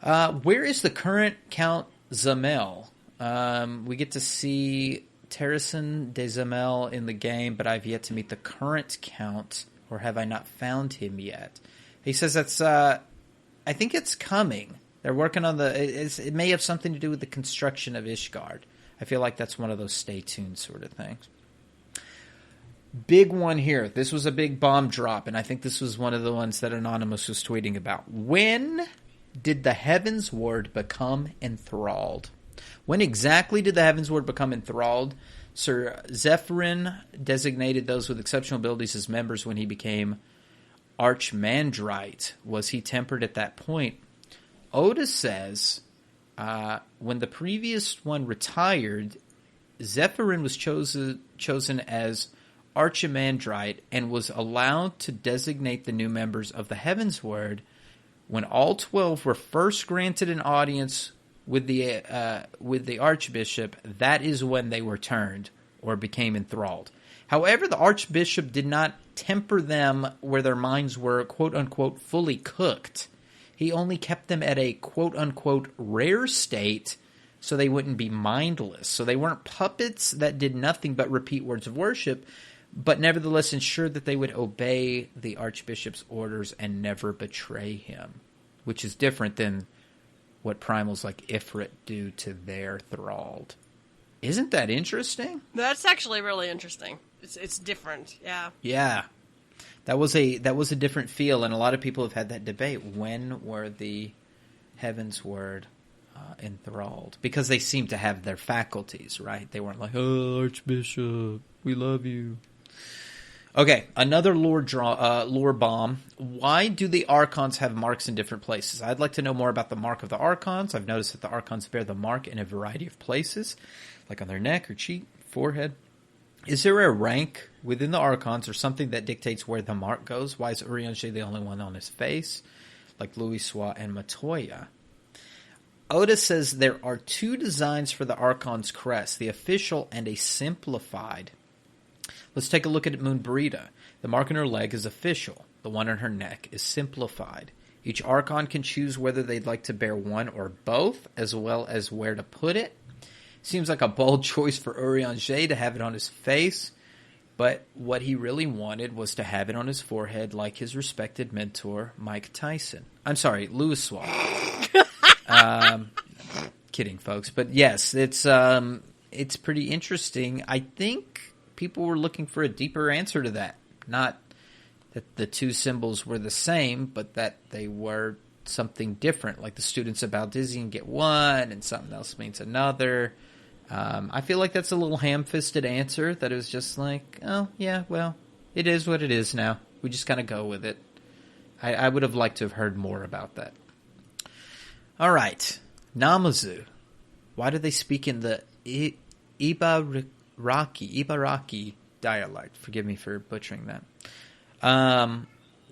Where is the current Count Zamel? We get to see Terrason de Zamel in the game, but I've yet to meet the current Count, or have I not found him yet? He says that's, I think it's coming. They're working on it may have something to do with the construction of Ishgard. I feel like that's one of those stay tuned sort of things. Big one here. This was a big bomb drop, and I think this was one of the ones that Anonymous was tweeting about. When did the Heavens Ward become enthralled? When exactly did the Heavens Ward become enthralled? Sir Zephyrin designated those with exceptional abilities as members when he became Archmandrite. Was he tempered at that point? Oda says when the previous one retired, Zephyrin was chosen as Archimandrite and was allowed to designate the new members of the Heavens Ward when all 12 were first granted an audience with the Archbishop. That is when they were turned or became enthralled. However, the Archbishop did not temper them where their minds were quote-unquote fully cooked. He only kept them at a quote-unquote rare state so they wouldn't be mindless. So they weren't puppets that did nothing but repeat words of worship, but nevertheless ensured that they would obey the Archbishop's orders and never betray him, which is different than what primals like Ifrit do to their thralled. Isn't that interesting? That's actually really interesting. It's different, yeah. Yeah. That was a different feel, and a lot of people have had that debate. When were the Heaven's Word enthralled? Because they seem to have their faculties, right? They weren't like, oh, Archbishop, we love you. Okay, another lore bomb. Why do the Archons have marks in different places? I'd like to know more about the mark of the Archons. I've noticed that the Archons bear the mark in a variety of places, like on their neck or cheek, forehead. Is there a rank within the Archons or something that dictates where the mark goes? Why is Urianger the only one on his face, like Louisoix and Matoya? Oda says there are two designs for the Archon's crest, the official and a simplified. Let's take a look at Moonbrita. The mark on her leg is official. The one on her neck is simplified. Each Archon can choose whether they'd like to bear one or both, as well as where to put it. Seems like a bold choice for Urianger to have it on his face, but what he really wanted was to have it on his forehead like his respected mentor, Mike Tyson. I'm sorry, Louisoix. Kidding, folks. But yes, it's pretty interesting. I think people were looking for a deeper answer to that. Not that the two symbols were the same, but that they were something different. Like the students of Baldizian get one and something else means another. I feel like that's a little ham-fisted answer that it was just like, oh, yeah, well, it is what it is now. We just kind of go with it. I would have liked to have heard more about that. All right. Namazu. Why do they speak in the Ibaraki dialect? Forgive me for butchering that.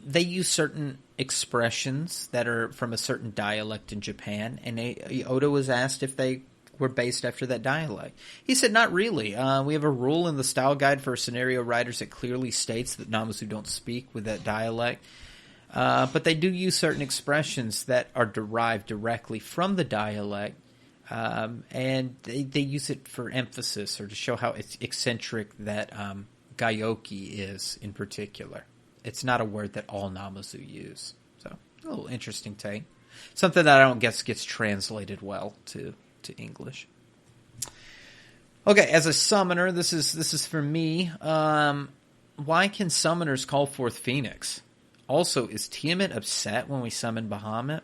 They use certain expressions that are from a certain dialect in Japan, and Oda was asked if they were based after that dialect. He said, not really. We have a rule in the style guide for scenario writers that clearly states that Namazu don't speak with that dialect. But they do use certain expressions that are derived directly from the dialect, and they use it for emphasis or to show how eccentric that Gaioki is in particular. It's not a word that all Namazu use. So, a little interesting take. Something that I don't guess gets translated well to English. Okay, as a summoner, this is for me. Why can summoners call forth Phoenix? Also, is Tiamat upset when we summon Bahamut?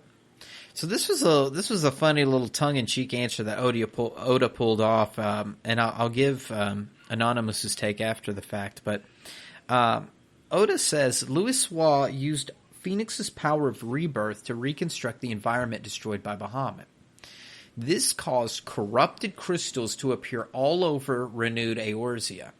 So this was a funny little tongue-in-cheek answer that Oda pulled off, and I'll give Anonymous's take after the fact. But Oda says Louisoix used Phoenix's power of rebirth to reconstruct the environment destroyed by Bahamut. This caused corrupted crystals to appear all over renewed Eorzea.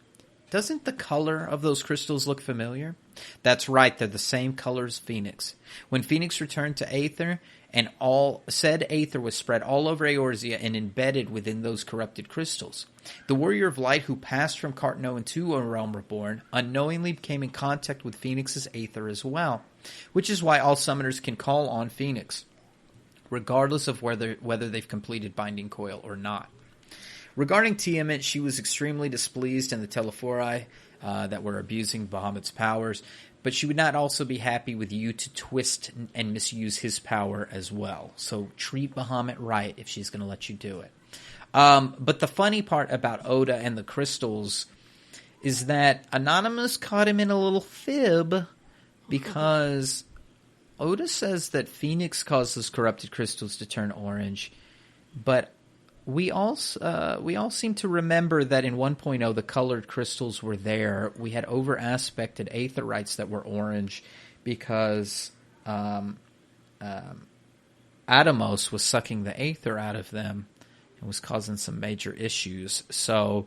Doesn't the color of those crystals look familiar? That's right, they're the same color as Phoenix. When Phoenix returned to Aether, and all said Aether was spread all over Eorzea and embedded within those corrupted crystals. The Warrior of Light who passed from Cartnoan to A Realm Reborn unknowingly came in contact with Phoenix's Aether as well, which is why all summoners can call on Phoenix, regardless of whether they've completed Binding Coil or not. Regarding Tiamat, she was extremely displeased in the Telephori that were abusing Bahamut's powers, but she would not also be happy with you to twist and misuse his power as well. So treat Bahamut right if she's going to let you do it. But the funny part about Oda and the crystals is that Anonymous caught him in a little fib, because Oda says that Phoenix caused those corrupted crystals to turn orange, but we all seem to remember that in 1.0 the colored crystals were there. We had over-aspected aetherites that were orange because Atomos was sucking the aether out of them and was causing some major issues. So,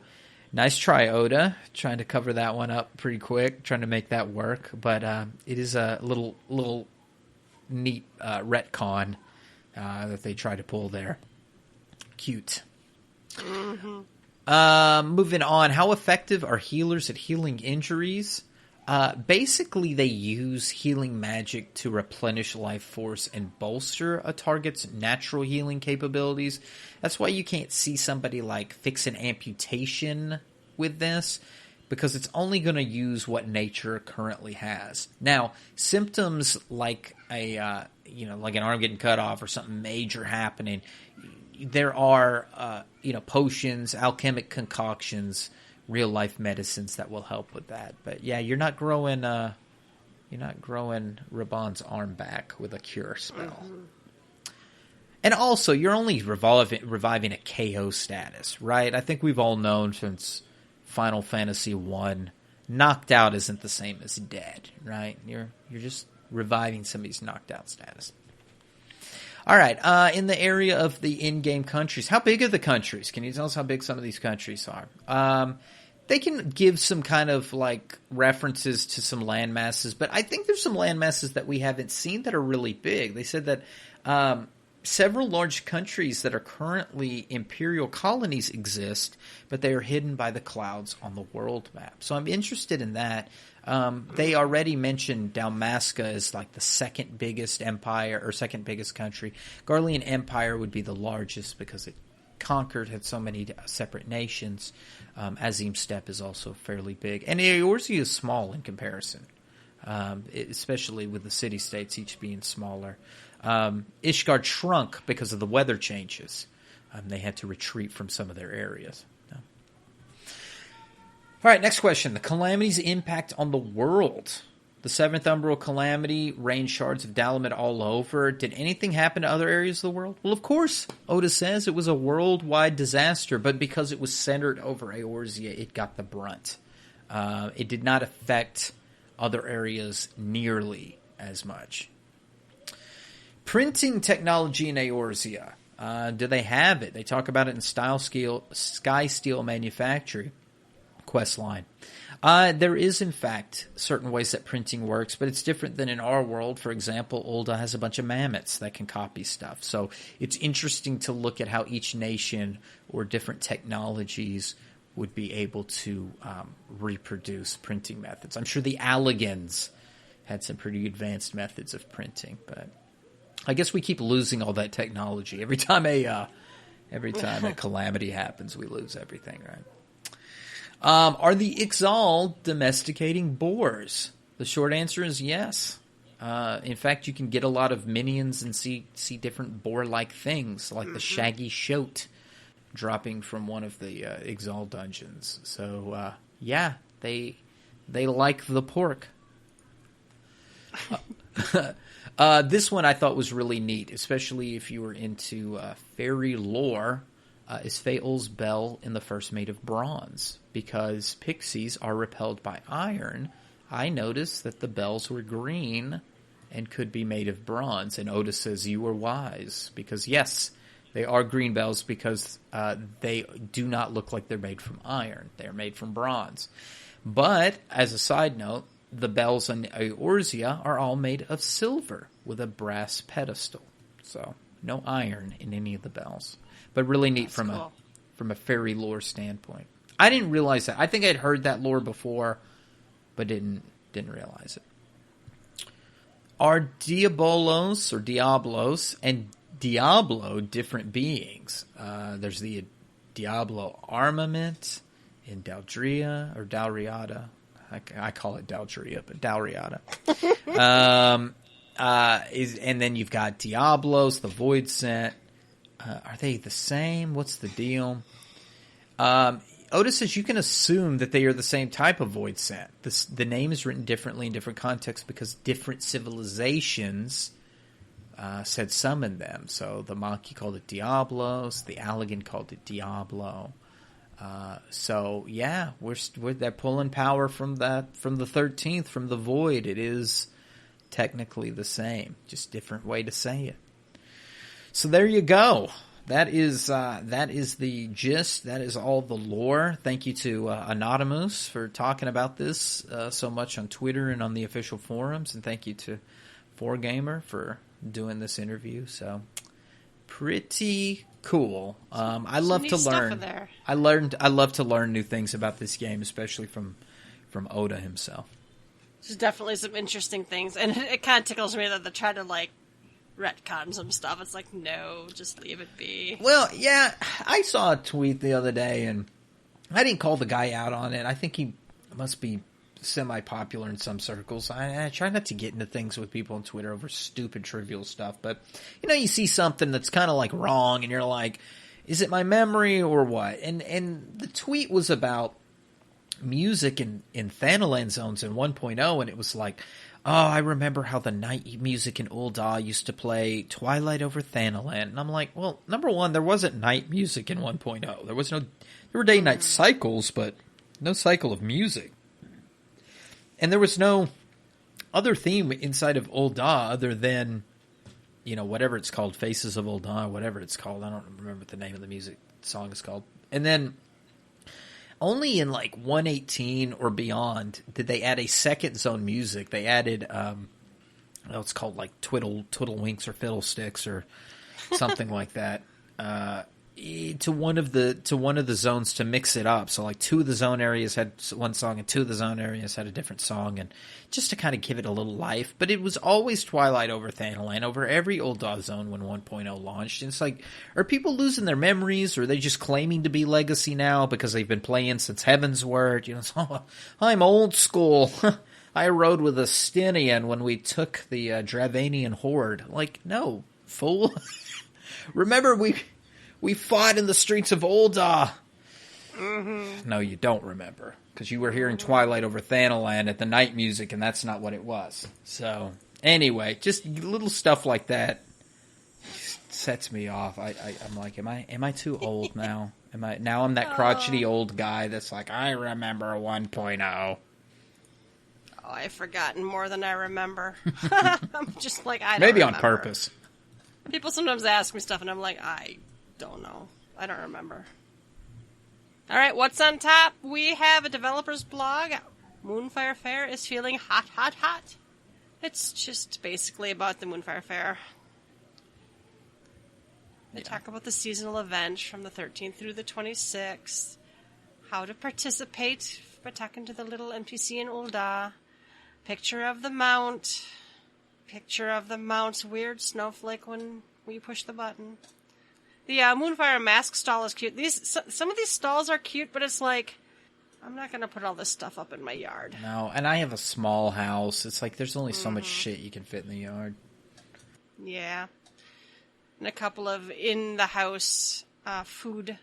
nice try, Oda, trying to cover that one up pretty quick, trying to make that work. But it is a little neat retcon that they try to pull there. Cute. Mm-hmm. Moving on. How effective are healers at healing injuries? Basically, they use healing magic to replenish life force and bolster a target's natural healing capabilities. That's why you can't see somebody like fix an amputation with this, because it's only going to use what nature currently has. Now, symptoms like like an arm getting cut off or something major happening, there are potions, alchemic concoctions, real life medicines that will help with that. But yeah, you're not growing Raban's arm back with a cure spell. Mm-hmm. And also, you're only reviving a KO status, right? I think we've all known since Final Fantasy I, knocked out isn't the same as dead, right? You're just reviving somebody's knocked out status. All right, in the area of the in-game countries, how big are the countries? Can you tell us how big some of these countries are? They can give some kind of like references to some land masses, but I think there's some land masses that we haven't seen that are really big. They said that several large countries that are currently imperial colonies exist, but they are hidden by the clouds on the world map. So I'm interested in that. They already mentioned Dalmasca as like the second biggest empire or second biggest country. Garlean Empire would be the largest because it had so many separate nations. Azim Steppe is also fairly big. And Eorzea is small in comparison, especially with the city-states each being smaller. Ishgard shrunk because of the weather changes. They had to retreat from some of their areas. All right, next question. The Calamity's impact on the world. The 7th Umbral Calamity rained shards of Dalamed all over. Did anything happen to other areas of the world? Well, of course, Oda says it was a worldwide disaster, but because it was centered over Eorzea, it got the brunt. It did not affect other areas nearly as much. Printing technology in Eorzea. Do they have it? They talk about it in Sky Steel Manufacturing quest line. There is, in fact, certain ways that printing works, but it's different than in our world. For example, Ul'dah has a bunch of mammoths that can copy stuff. So it's interesting to look at how each nation or different technologies would be able to reproduce printing methods. I'm sure the Alligans had some pretty advanced methods of printing, but I guess we keep losing all that technology. Every time a calamity happens, we lose everything, right? Are the Ixal domesticating boars? The short answer is yes. In fact, you can get a lot of minions and see different boar-like things, like the shaggy shoat dropping from one of the Ixal dungeons. So, yeah, they like the pork. This one I thought was really neat, especially if you were into fairy lore. Is Fael's bell in the first made of bronze? Because pixies are repelled by iron, I noticed that the bells were green and could be made of bronze. And Oda says, you were wise. Because yes, they are green bells because they do not look like they're made from iron. They're made from bronze. But, as a side note, the bells in Eorzea are all made of silver with a brass pedestal. So, no iron in any of the bells. But really neat from a fairy lore standpoint. I didn't realize that. I think I'd heard that lore before, but didn't realize it. Are Diabolos and Diablo different beings? There's the Diablo armament in Dalriada. I call it Daldria, but Dalriada. And then you've got Diablos, the Void Scent. Are they the same? What's the deal? Oda says you can assume that they are the same type of Void Scent. The name is written differently in different contexts because different civilizations said summon them. So the Maki called it Diablos, the Allagan called it Diablo. So yeah, they're pulling power from the 13th, from the Void. It is technically the same, just different way to say it. So there you go. That is the gist. That is all the lore. Thank you to Anonymous for talking about this so much on Twitter and on the official forums, and thank you to 4Gamer for doing this interview. So pretty cool. I love to learn. I love to learn new things about this game, especially from Oda himself. There's definitely some interesting things, and it kind of tickles me that they try to, like, retcon some stuff. It's like, no, just leave it be. Well, yeah, I saw a tweet the other day, and I didn't call the guy out on it. I think he must be semi-popular in some circles. I try not to get into things with people on Twitter over stupid, trivial stuff. But, you know, you see something that's kind of, like, wrong, and you're like, is it my memory or what? And the tweet was about music in Thanalan zones in 1.0, and it was like, oh, I remember how the night music in Ul'dah used to play Twilight over Thanalan. And I'm like, well, number one, there wasn't night music in 1.0. There were day-night cycles, but no cycle of music. And there was no other theme inside of Ul'dah other than, you know, whatever it's called, Faces of Ul'dah, whatever it's called. I don't remember what the name of the music song is called. And then only in like 118 or beyond did they add a second zone music. They added, it's called like Twiddlewinks or Fiddlesticks or something like that. To one of the zones to mix it up. So like two of the zone areas had one song and two of the zone areas had a different song, and just to kind of give it a little life. But it was always Twilight over Thanalan over every Ul'dah zone when 1.0 launched. And it's like, are people losing their memories, or are they just claiming to be legacy now because they've been playing since Heaven's Word? You know, so, I'm old school. I rode with a Stynian when we took the Dravanian Horde. Like, no, fool. Remember we fought in the streets of Ul'dah. Mm-hmm. No, you don't remember, because you were hearing Twilight over Thanalan at the night music, and that's not what it was. So, anyway, just little stuff like that sets me off. I'm like, am I too old now? I'm that crotchety old guy that's like, I remember 1.0. Oh, I've forgotten more than I remember. I'm just like, I don't Maybe remember. On purpose. People sometimes ask me stuff, and I'm like, I don't know. I don't remember. All right, what's on top? We have a developer's blog. Moonfire Faire is feeling hot, hot, hot. It's just basically about the Moonfire Faire. They talk about the seasonal event from the 13th through the 26th, how to participate by talking to the little NPC in Ul'dah, picture of the mount's weird snowflake when you push the button. The Moonfire mask stall is cute. Some of these stalls are cute, but it's like, I'm not going to put all this stuff up in my yard. No, and I have a small house. It's like there's only so much shit you can fit in the yard. Yeah. And a couple of in-the-house food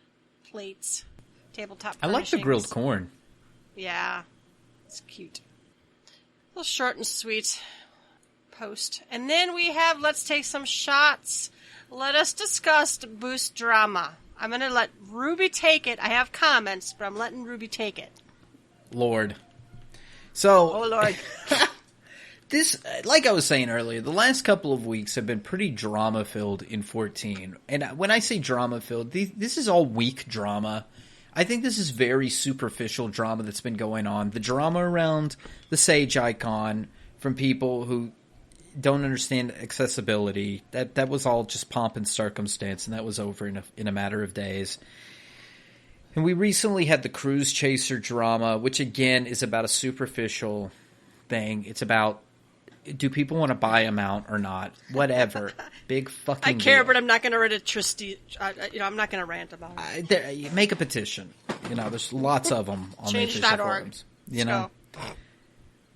plates, tabletop I like the furnishings. grilled corn. Yeah. It's cute. A little short and sweet post. And then we have Let's Take Some Shots. Let us discuss boost drama. I'm going to let Ruby take it. I have comments, but I'm letting Ruby take it. Lord. So, oh, Lord. This, like I was saying earlier, the last couple of weeks have been pretty drama-filled in 14. And when I say drama-filled, this is all weak drama. I think this is very superficial drama that's been going on. The drama around the Sage icon from people who don't understand accessibility. That was all just pomp and circumstance, and that was over in a matter of days. And we recently had the Cruise Chaser drama, which again is about a superficial thing. It's about, do people want to buy a mount or not? Whatever. Big fucking I care, deal. but I'm not going to read a Tristy. I'm not going to rant about it. Make a petition. There's lots of them on the official Change.org. forums. Let's go.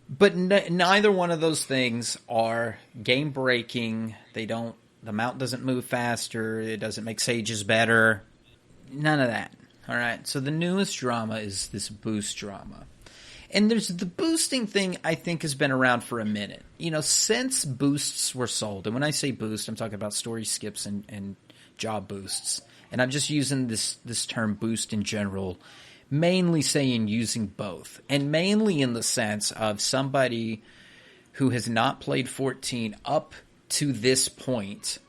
But neither one of those things are game breaking. The mount doesn't move faster. It doesn't make sages better. None of that. All right. So the newest drama is this boost drama. And there's the boosting thing, I think, has been around for a minute. Since boosts were sold, and when I say boost, I'm talking about story skips and job boosts. And I'm just using this term boost in general, mainly saying using both. And mainly in the sense of somebody who has not played 14 up to this point,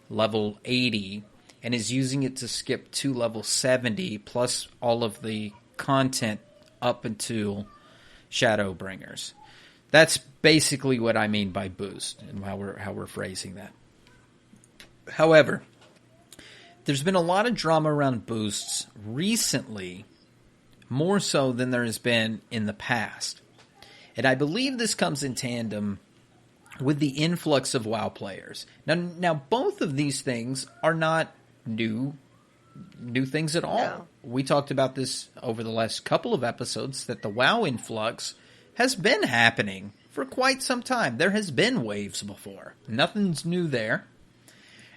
level 80, and is using it to skip to level 70, plus all of the content up until Shadowbringers. That's basically what I mean by boost, and how we're phrasing that. However, there's been a lot of drama around boosts recently, more so than there has been in the past. And I believe this comes in tandem with the influx of WoW players. Now both of these things are not new things at all. No. We talked about this over the last couple of episodes, that the WoW influx has been happening for quite some time. There has been waves before. Nothing's new there.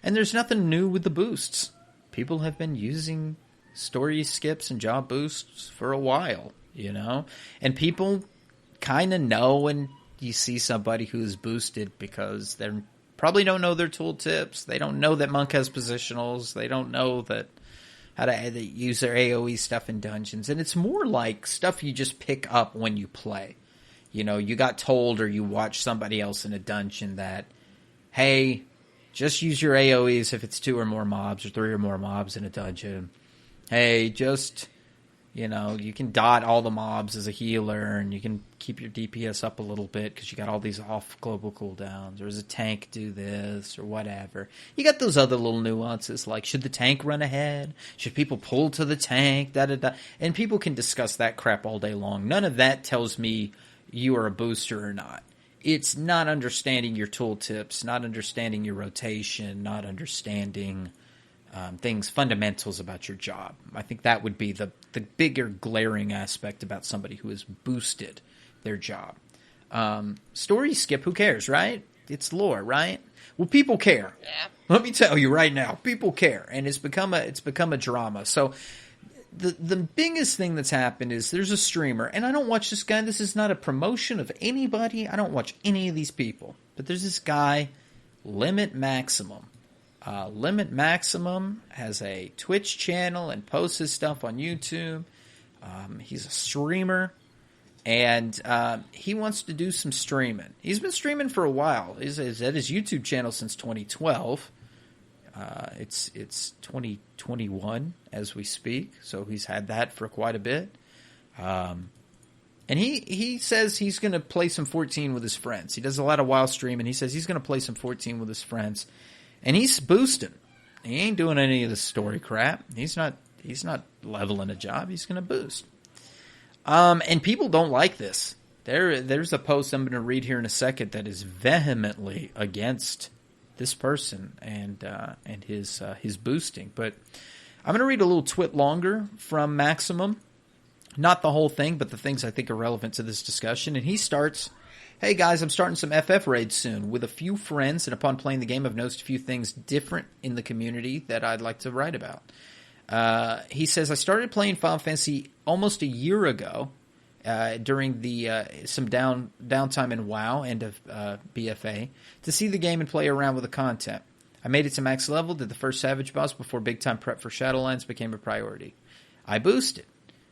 And there's nothing new with the boosts. People have been using story skips and job boosts for a while, And people kind of know when you see somebody who's boosted because they probably don't know their tooltips. They don't know that Monk has positionals. They don't know how to use their AoE stuff in dungeons. And it's more like stuff you just pick up when you play. You got told or you watch somebody else in a dungeon that, hey, just use your AoEs if it's 2 or more mobs or 3 or more mobs in a dungeon. Hey, just, you can dot all the mobs as a healer and you can keep your DPS up a little bit because you got all these off global cooldowns. Or as a tank, do this or whatever. You got those other little nuances like, should the tank run ahead? Should people pull to the tank? Da-da-da. And people can discuss that crap all day long. None of that tells me you are a booster or not. It's not understanding your tooltips, not understanding your rotation, not understanding fundamentals about your job. I think that would be the bigger glaring aspect about somebody who has boosted their job. Story skip, who cares, right? It's lore, right? Well, people care. Yeah. Let me tell you right now, people care, and it's become a drama. So the biggest thing that's happened is there's a streamer, and I don't watch this guy. This is not a promotion of anybody. I don't watch any of these people. But there's this guy, Limit Maximum. Limit Maximum has a Twitch channel and posts his stuff on YouTube. He's a streamer, and he wants to do some streaming. He's been streaming for a while. He's at his YouTube channel since 2012. It's 2021 as we speak, so he's had that for quite a bit. And he says he's going to play some 14 with his friends. He does a lot of WoW streaming. He says he's going to play some 14 with his friends, and he's boosting. He ain't doing any of the story crap. He's not leveling a job. He's going to boost. And people don't like this. There's a post I'm going to read here in a second that is vehemently against this person and his boosting. But I'm going to read a little twit longer from Maximum. Not the whole thing, but the things I think are relevant to this discussion. And he starts, "Hey guys, I'm starting some FF raids soon with a few friends, and upon playing the game, I've noticed a few things different in the community that I'd like to write about." He says, "I started playing Final Fantasy almost a year ago during the some downtime in WoW and of BFA to see the game and play around with the content. I made it to max level, did the first Savage boss before big time prep for Shadowlands became a priority. I boosted.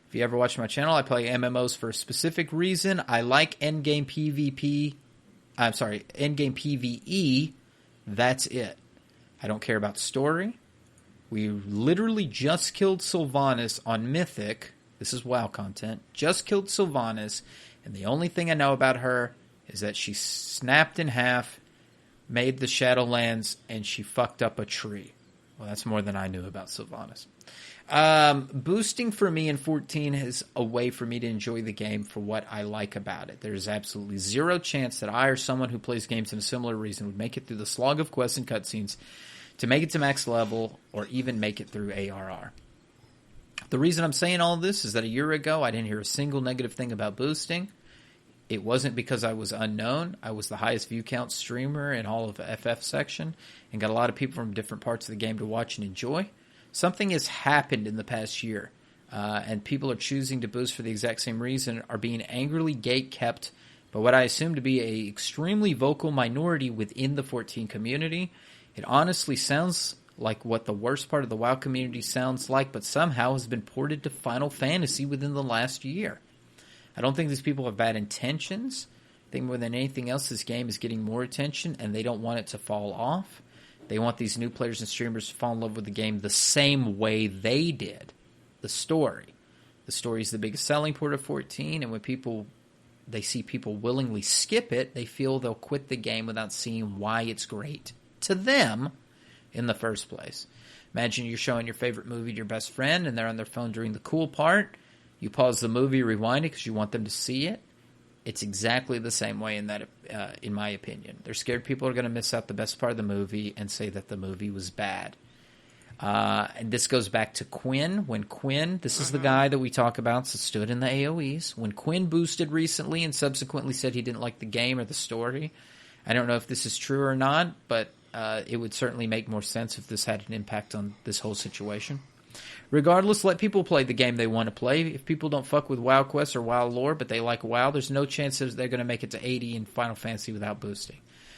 If you ever watch my channel, I play MMOs for a specific reason. I like endgame PvP. Endgame PvE. That's it. I don't care about story. We literally just killed Sylvanas on Mythic. This is WoW content. Just killed Sylvanas, and the only thing I know about her is that she snapped in half, made the Shadowlands, and she fucked up a tree. Well, that's more than I knew about Sylvanas. Boosting for me in 14 is a way for me to enjoy the game for what I like about it. There's absolutely zero chance that I or someone who plays games in a similar reason would make it through the slog of quests and cutscenes to make it to max level or even make it through ARR. The reason I'm saying all this is that a year ago I didn't hear a single negative thing about boosting. It wasn't because I was unknown. I was the highest view count streamer in all of the FF section and got a lot of people from different parts of the game to watch and enjoy. Something has happened in the past year, and people are choosing to boost for the exact same reason, are being angrily gate-kept by what I assume to be a extremely vocal minority within the 14 community. It honestly sounds like what the worst part of the WoW community sounds like, but somehow has been ported to Final Fantasy within the last year. I don't think these people have bad intentions. I think more than anything else, this game is getting more attention, and they don't want it to fall off. They want these new players and streamers to fall in love with the game the same way they did. The story. The story is the biggest selling point of 14, and when they see people willingly skip it, they feel they'll quit the game without seeing why it's great to them in the first place. Imagine you're showing your favorite movie to your best friend, and they're on their phone during the cool part. You pause the movie, rewind it because you want them to see it. It's exactly the same way in that, in my opinion. They're scared people are going to miss out the best part of the movie and say that the movie was bad. And this goes back to Quinn. When Quinn, this is the guy that we talk about, so stood in the AoEs. When Quinn boosted recently and subsequently said he didn't like the game or the story, I don't know if this is true or not, but it would certainly make more sense if this had an impact on this whole situation. Regardless, let people play the game they want to play. If people don't fuck with WoW quests or WoW lore, but they like WoW, there's no chance that they're going to make it to 80 in Final Fantasy without boosting.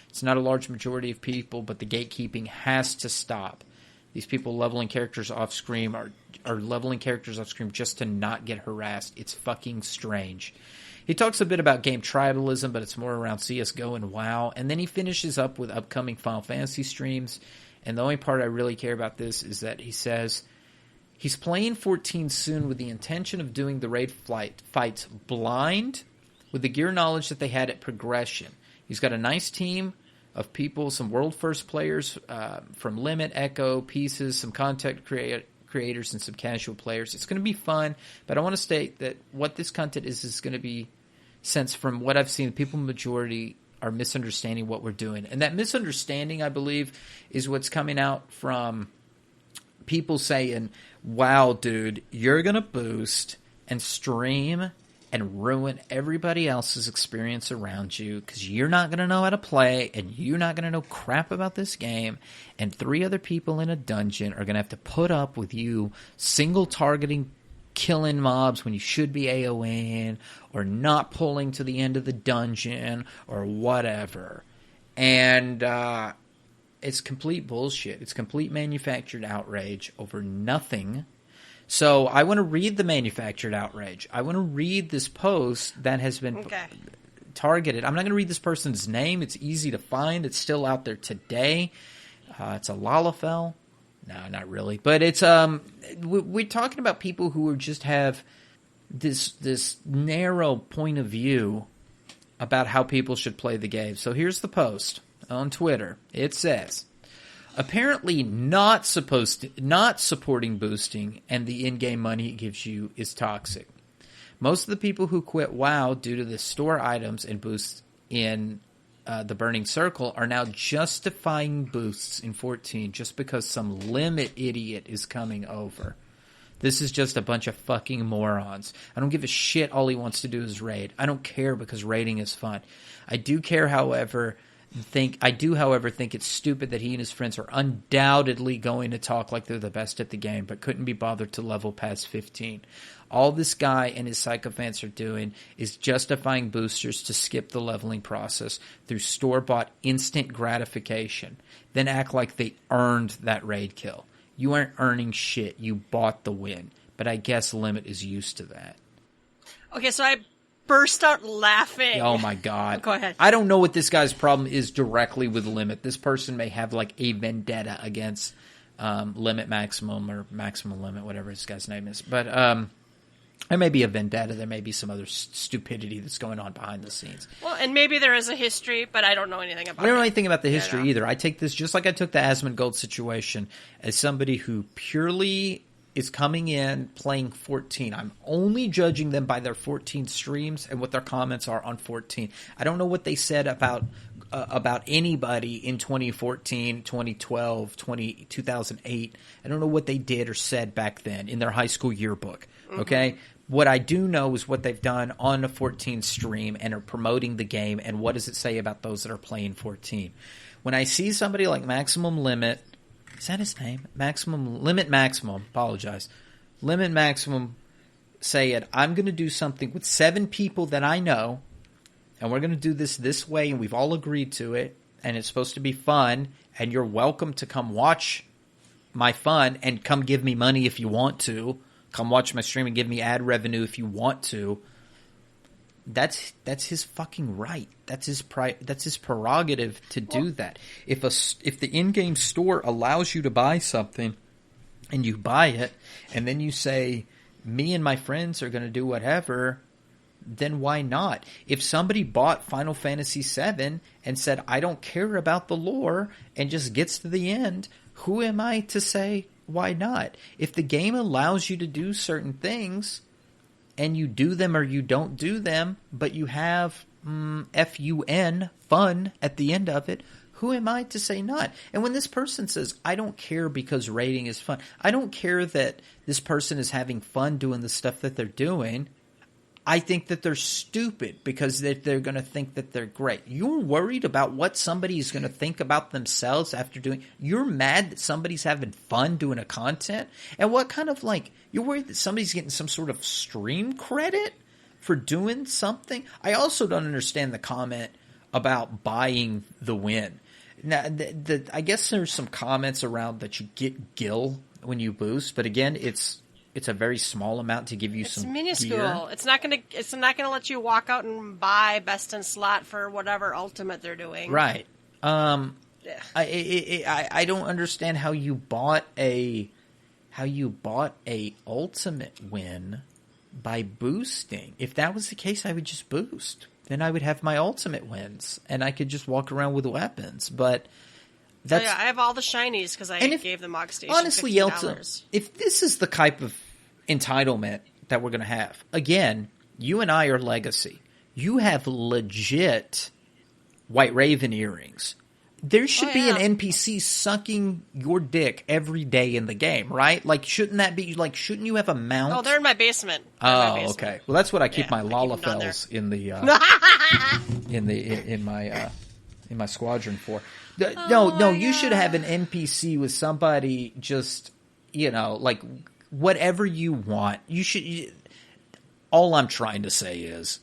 It's not a large majority of people, but the gatekeeping has to stop. These people leveling characters off screen are leveling characters off screen just to not get harassed. It's fucking strange. He talks a bit about game tribalism, but it's more around CSGO and WoW. And then he finishes up with upcoming Final Fantasy streams. And the only part I really care about this is that he says he's playing 14 soon with the intention of doing the raid fights blind with the gear knowledge that they had at progression. He's got a nice team of people, some world-first players from Limit, Echo, Pieces, some content creators, and some casual players. It's going to be fun, but I want to state that what this content is going to be, since from what I've seen, the people majority are misunderstanding what we're doing. And that misunderstanding, I believe, is what's coming out from people saying, wow, dude, you're going to boost and stream and ruin everybody else's experience around you because you're not going to know how to play and you're not going to know crap about this game, and 3 other people in a dungeon are going to have to put up with you single targeting killing mobs when you should be AoEing or not pulling to the end of the dungeon or whatever. And it's complete bullshit. It's complete manufactured outrage over nothing. So I want to read the manufactured outrage. I want to read this post that has been targeted. I'm not going to read this person's name. It's easy to find. It's still out there today. It's a Lalafell. No, not really. But it's we're talking about people who just have this narrow point of view about how people should play the game. So here's the post on Twitter. It says, apparently not supporting boosting and the in-game money it gives you is toxic. Most of the people who quit WoW due to the store items and boosts in the Burning Circle are now justifying boosts in 14 just because some limit idiot is coming over. This is just a bunch of fucking morons. I don't give a shit. All he wants to do is raid. I don't care because raiding is fun. I do, however, think it's stupid that he and his friends are undoubtedly going to talk like they're the best at the game, but couldn't be bothered to level past 15. All this guy and his sycophants are doing is justifying boosters to skip the leveling process through store-bought instant gratification, then act like they earned that raid kill. You aren't earning shit. You bought the win. But I guess Limit is used to that. Okay, so I burst out laughing. Oh my god. Go ahead. I don't know what this guy's problem is directly with Limit. This person may have like a vendetta against Limit Maximum or Maximum Limit, whatever this guy's name is. But there may be a vendetta. There may be some other stupidity that's going on behind the scenes. Well, and maybe there is a history, but I don't know anything about it. I don't know anything about the history either. I take this just like I took the Asmongold situation as somebody who purely is coming in playing 14. I'm only judging them by their 14 streams and what their comments are on 14. I don't know what they said about anybody in 2014, 2012, 2008. I don't know what they did or said back then in their high school yearbook. Okay? What I do know is what they've done on a 14 stream and are promoting the game, and what does it say about those that are playing 14. When I see somebody like Maximum Limit, is that his name? Limit Maximum, apologize. Limit Maximum saying, I'm going to do something with 7 people that I know, and we're going to do this way, and we've all agreed to it, and it's supposed to be fun, and you're welcome to come watch my fun and come give me money if you want to. Come watch my stream and give me ad revenue if you want to. That's his fucking right. That's his prerogative to do that. If the in-game store allows you to buy something and you buy it and then you say, me and my friends are going to do whatever, then why not? If somebody bought Final Fantasy VII and said, I don't care about the lore, and just gets to the end, who am I to say why not? If the game allows you to do certain things, and you do them or you don't do them, but you have F-U-N, fun, at the end of it, who am I to say not? And when this person says, I don't care because raiding is fun, I don't care that this person is having fun doing the stuff that they're doing. I think that they're stupid because they're going to think that they're great. You're worried about what somebody is going to think about themselves after doing. You're mad that somebody's having fun doing a content. And what kind of you're worried that somebody's getting some sort of stream credit for doing something? I also don't understand the comment about buying the win. Now, I guess there's some comments around that you get gil when you boost, but again, it's a very small amount to give you some minuscule. gear. It's not gonna let you walk out and buy best in slot for whatever ultimate they're doing. Right. I don't understand how you bought a ultimate win by boosting. If that was the case, I would just boost. Then I would have my ultimate wins, and I could just walk around with weapons. But that's I have all the shinies because I gave the Mog Station honestly, $15. Yelta, if this is the type of entitlement that we're going to have, again, you and I are legacy. You have legit White Raven earrings. There should be an NPC sucking your dick every day in the game, right? Shouldn't that be shouldn't you have a mount? Oh, they're in my basement. Okay. Well, that's what I keep my Lalafels in the in my squadron for. You should have an NPC with somebody just whatever you want. You should. All I'm trying to say is,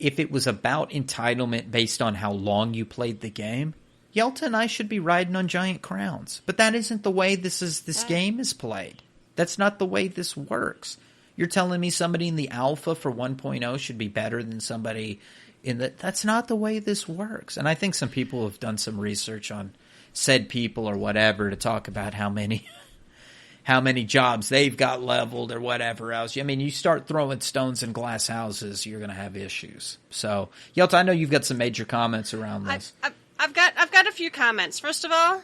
if it was about entitlement based on how long you played the game, Yelta and I should be riding on giant crowns. But that isn't the way this game is played. That's not the way this works. You're telling me somebody in the alpha for 1.0 should be better than somebody in the... That's not the way this works. And I think some people have done some research on said people or whatever to talk about how many jobs they've got leveled or whatever else. I mean, you start throwing stones in glass houses, you're going to have issues. So, Yelta, I know you've got some major comments around this. I've got a few comments. First of all,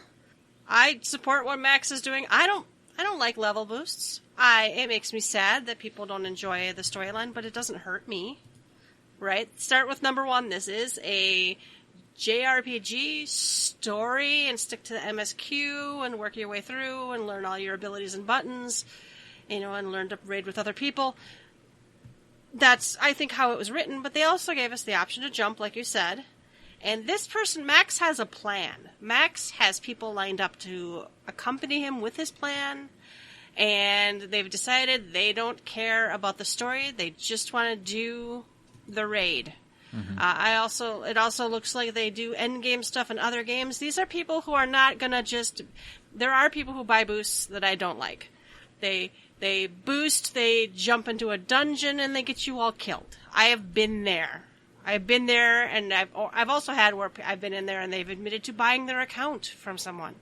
I support what Max is doing. I don't like level boosts. It makes me sad that people don't enjoy the storyline, but it doesn't hurt me. Right? Start with number one. This is a JRPG story, and stick to the MSQ and work your way through and learn all your abilities and buttons, and learn to raid with other people. That's, I think, how it was written, but they also gave us the option to jump, like you said. And this person, Max, has a plan. Max has people lined up to accompany him with his plan, and they've decided they don't care about the story. They just want to do the raid. Mm-hmm. It also looks like they do endgame stuff in other games. These are people who are not gonna just... There are people who buy boosts that I don't like. They boost, they jump into a dungeon, and they get you all killed. I have been there. And I've also had where I've been in there and they've admitted to buying their account from someone.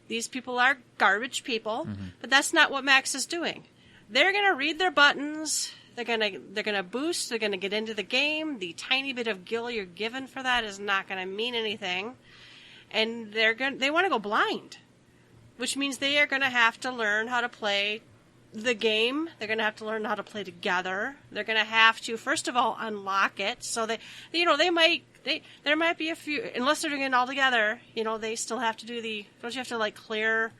These people are garbage people, but that's not what Max is doing. They're gonna read their buttons. They're gonna boost. They're gonna get into the game. The tiny bit of gil you're given for that is not gonna mean anything, and they want to go blind, which means they are gonna have to learn how to play the game. They're gonna have to learn how to play together. They're gonna have to first of all unlock it. So there might be a few, unless they're doing it all together. They still have to do don't you have to clear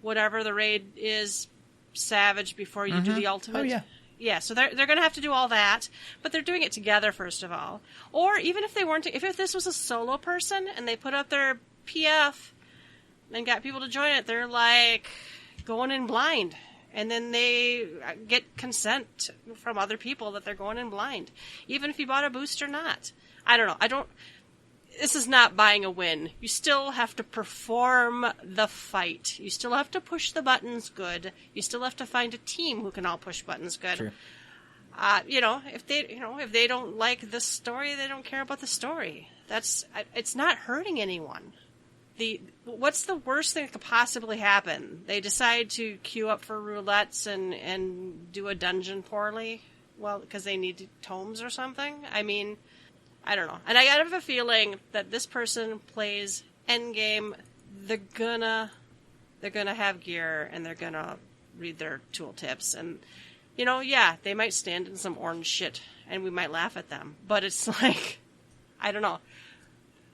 whatever the raid is, Savage, before you do the ultimate? Oh yeah. Yeah, so they're going to have to do all that, but they're doing it together first of all. Or even if they weren't, if this was a solo person and they put up their PF and got people to join it, they're going in blind, and then they get consent from other people that they're going in blind, even if you bought a boost or not. I don't know. This is not buying a win. You still have to perform the fight. You still have to push the buttons good. You still have to find a team who can all push buttons good. Sure. If they don't like the story, they don't care about the story. It's not hurting anyone. What's the worst thing that could possibly happen? They decide to queue up for roulettes and do a dungeon poorly? Well, because they need tomes or something? I mean, I don't know. And I have a feeling that this person plays endgame. They're gonna have gear, and they're gonna read their tooltips, and yeah, they might stand in some orange shit and we might laugh at them. But it's like, I don't know.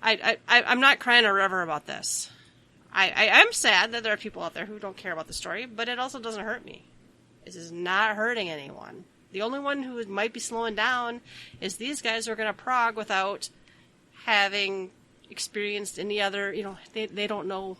I'm not crying a river about this. I am sad that there are people out there who don't care about the story, but it also doesn't hurt me. This is not hurting anyone. The only one who might be slowing down is these guys who are going to prog without having experienced any other, they don't know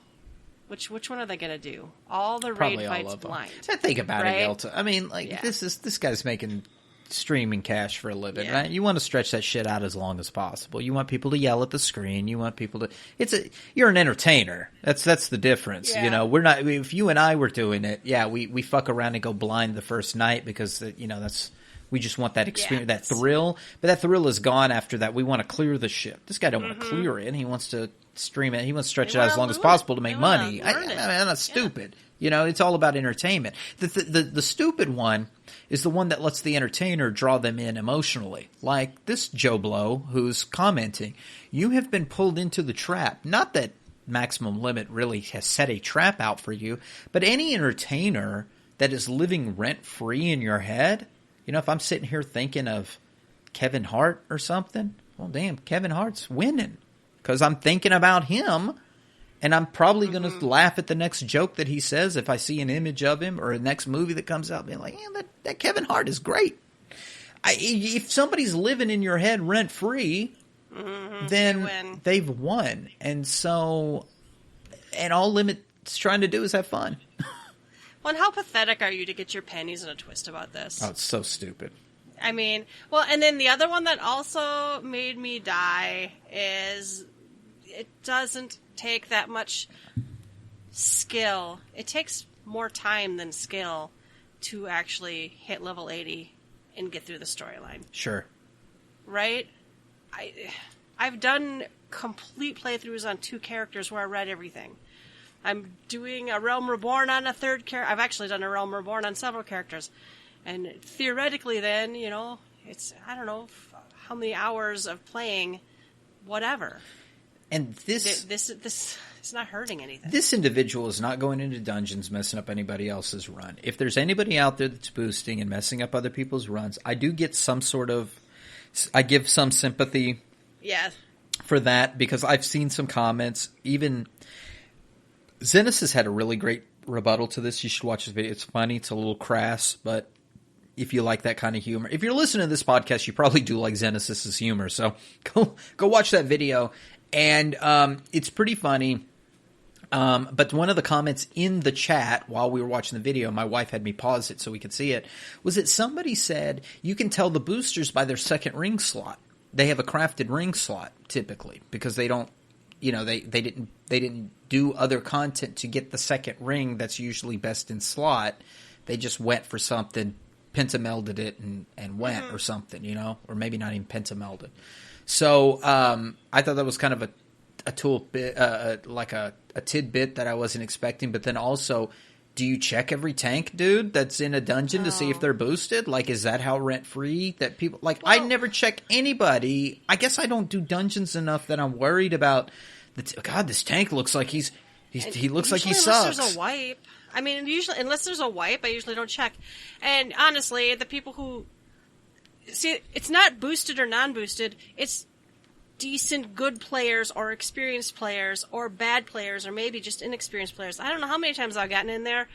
which one are they going to do. All the Probably raid all fights of them. blind. Think about right? it, Yelta. I mean, Yeah. this guy's making streaming cash for a living, Yeah. right? You want to stretch that shit out as long as possible. You want people to yell at the screen. You want people to. You're an entertainer. That's the difference. Yeah. We're not. If you and I were doing it, yeah, we fuck around and go blind the first night because that's. We just want that experience, that thrill. But that thrill is gone after that. We want to clear the ship. This guy don't want to clear it. He wants to stream it. He wants to stretch it out as long as possible to make money. I'm not stupid. It's all about entertainment. The stupid one is the one that lets the entertainer draw them in emotionally. Like this Joe Blow who's commenting, you have been pulled into the trap. Not that Maximum Limit really has set a trap out for you, but any entertainer that is living rent-free in your head, if I'm sitting here thinking of Kevin Hart or something, well, damn, Kevin Hart's winning because I'm thinking about him. And I'm probably going to laugh at the next joke that he says if I see an image of him or a next movie that comes out being like, yeah, that Kevin Hart is great. If somebody's living in your head rent-free, then they've won. And so, and all Limit's trying to do is have fun. Well, and how pathetic are you to get your panties in a twist about this? Oh, it's so stupid. I mean, well, and then the other one that also made me die is it doesn't take that much skill. It takes more time than skill to actually hit level 80 and get through the storyline. Sure. Right? I've done complete playthroughs on 2 characters where I read everything. I'm doing a Realm Reborn on a 3rd character. I've actually done a Realm Reborn on several characters. And theoretically then, it's, I don't know, how many hours of playing whatever. And this is not hurting anything. This individual is not going into dungeons messing up anybody else's run. If there's anybody out there that's boosting and messing up other people's runs, I do get I give some sympathy for that because I've seen some comments. Even Zenos has had a really great rebuttal to this. You should watch this video. It's funny. It's a little crass, but if you like that kind of humor. If you're listening to this podcast, you probably do like Zenos' humor. So go watch that video. And it's pretty funny. But one of the comments in the chat while we were watching the video, my wife had me pause it so we could see it, was that somebody said you can tell the boosters by their second ring slot. They have a crafted ring slot typically because they don't, they didn't do other content to get the second ring that's usually best in slot. They just went for something, pentamelded it and went or something, or maybe not even pentamelded. So I thought that was kind of a tool bit, like a tidbit that I wasn't expecting. But then also, do you check every tank, dude, that's in a dungeon to see if they're boosted? Like, is that how rent-free that people... Like, I never check anybody. I guess I don't do dungeons enough that I'm worried about... God, this tank looks like he looks like he sucks. Unless there's a wipe. I mean, usually, unless there's a wipe, I usually don't check. And honestly, the people who... See, it's not boosted or non-boosted. It's decent, good players or experienced players or bad players or maybe just inexperienced players. I don't know how many times I've gotten in there.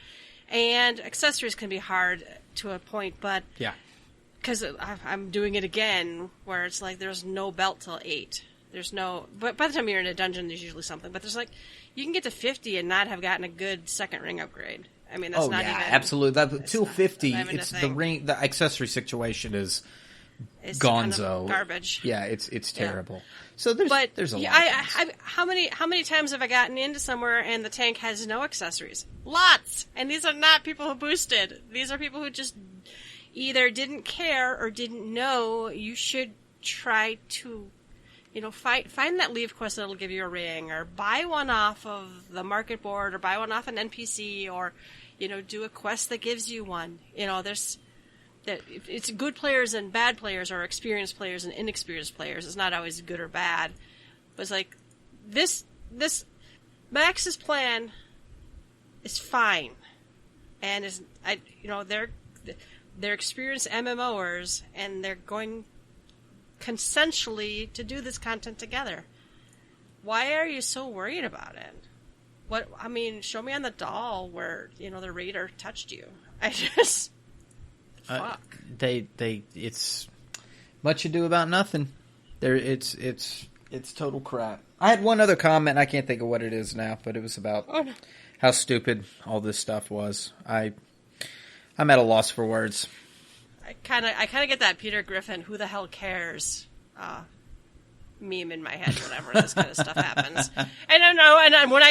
And accessories can be hard to a point, but... Yeah. Because I'm doing it again where it's like there's no belt till 8. There's no... But by the time you're in a dungeon, there's usually something. But there's you can get to 50 and not have gotten a good second ring upgrade. I mean, that's not even... absolutely. Till 50, it's the ring... The accessory situation is... It's gonzo, kind of garbage. Yeah, it's terrible. So there's a lot. How many times have I gotten into somewhere and the tank has no accessories? Lots, and these are not people who boosted. These are people who just either didn't care or didn't know. You should try to, find that leave quest that'll give you a ring, or buy one off of the market board, or buy one off an NPC, or do a quest that gives you one. That it's good players and bad players, or experienced players and inexperienced players. It's not always good or bad. But it's like, this Max's plan is fine. And they're experienced MMOers, and they're going consensually to do this content together. Why are you so worried about it? What, I mean, show me on the doll where, the raider touched you. I just... Fuck. It's much ado about nothing. It's total crap. I had one other comment, I can't think of what it is now, but it was about how stupid all this stuff was. I'm at a loss for words. I kind of get that Peter Griffin, who the hell cares, meme in my head whenever this kind of stuff happens. And I know, and when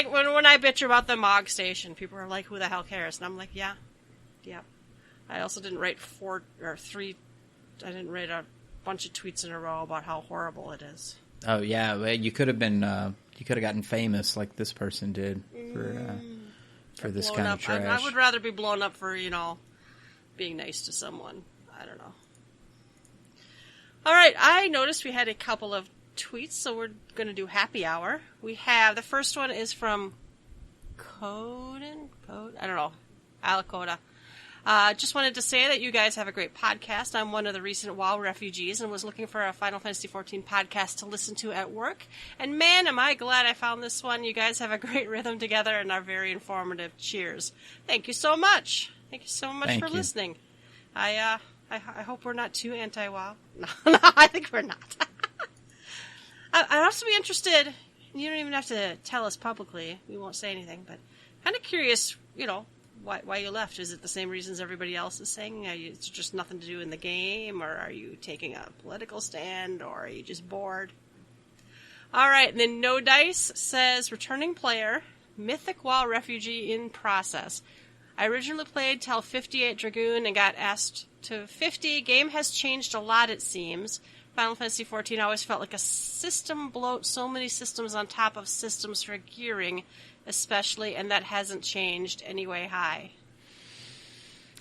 I bitch about the Mog Station, people are like, "Who the hell cares?" And I'm like, "Yeah." I also didn't write I didn't write a bunch of tweets in a row about how horrible it is. Oh yeah, well, you could have been, you could have gotten famous like this person did for this kind of trash. I would rather be blown up for being nice to someone. I don't know. All right, I noticed we had a couple of tweets, so we're going to do happy hour. We have, the first one is from Alacoda. Just wanted to say that you guys have a great podcast. I'm one of the recent WoW refugees and was looking for a Final Fantasy XIV podcast to listen to at work. And man, am I glad I found this one. You guys have a great rhythm together and are very informative. Cheers. Thank you so much. Thank you so much for listening. I hope we're not too anti-WoW. No, I think we're not. I'd also be interested, you don't even have to tell us publicly, we won't say anything, but kind of curious, why you left. Is it the same reasons everybody else is saying? It's just nothing to do in the game, or are you taking a political stand, or are you just bored? All right, and then No Dice says, returning player, Mythic WoW refugee in process. I originally played till 58 Dragoon and got asked to 50. Game has changed a lot, it seems. Final Fantasy XIV always felt like a system bloat, so many systems on top of systems for gearing, especially, and that hasn't changed anyway. Hi.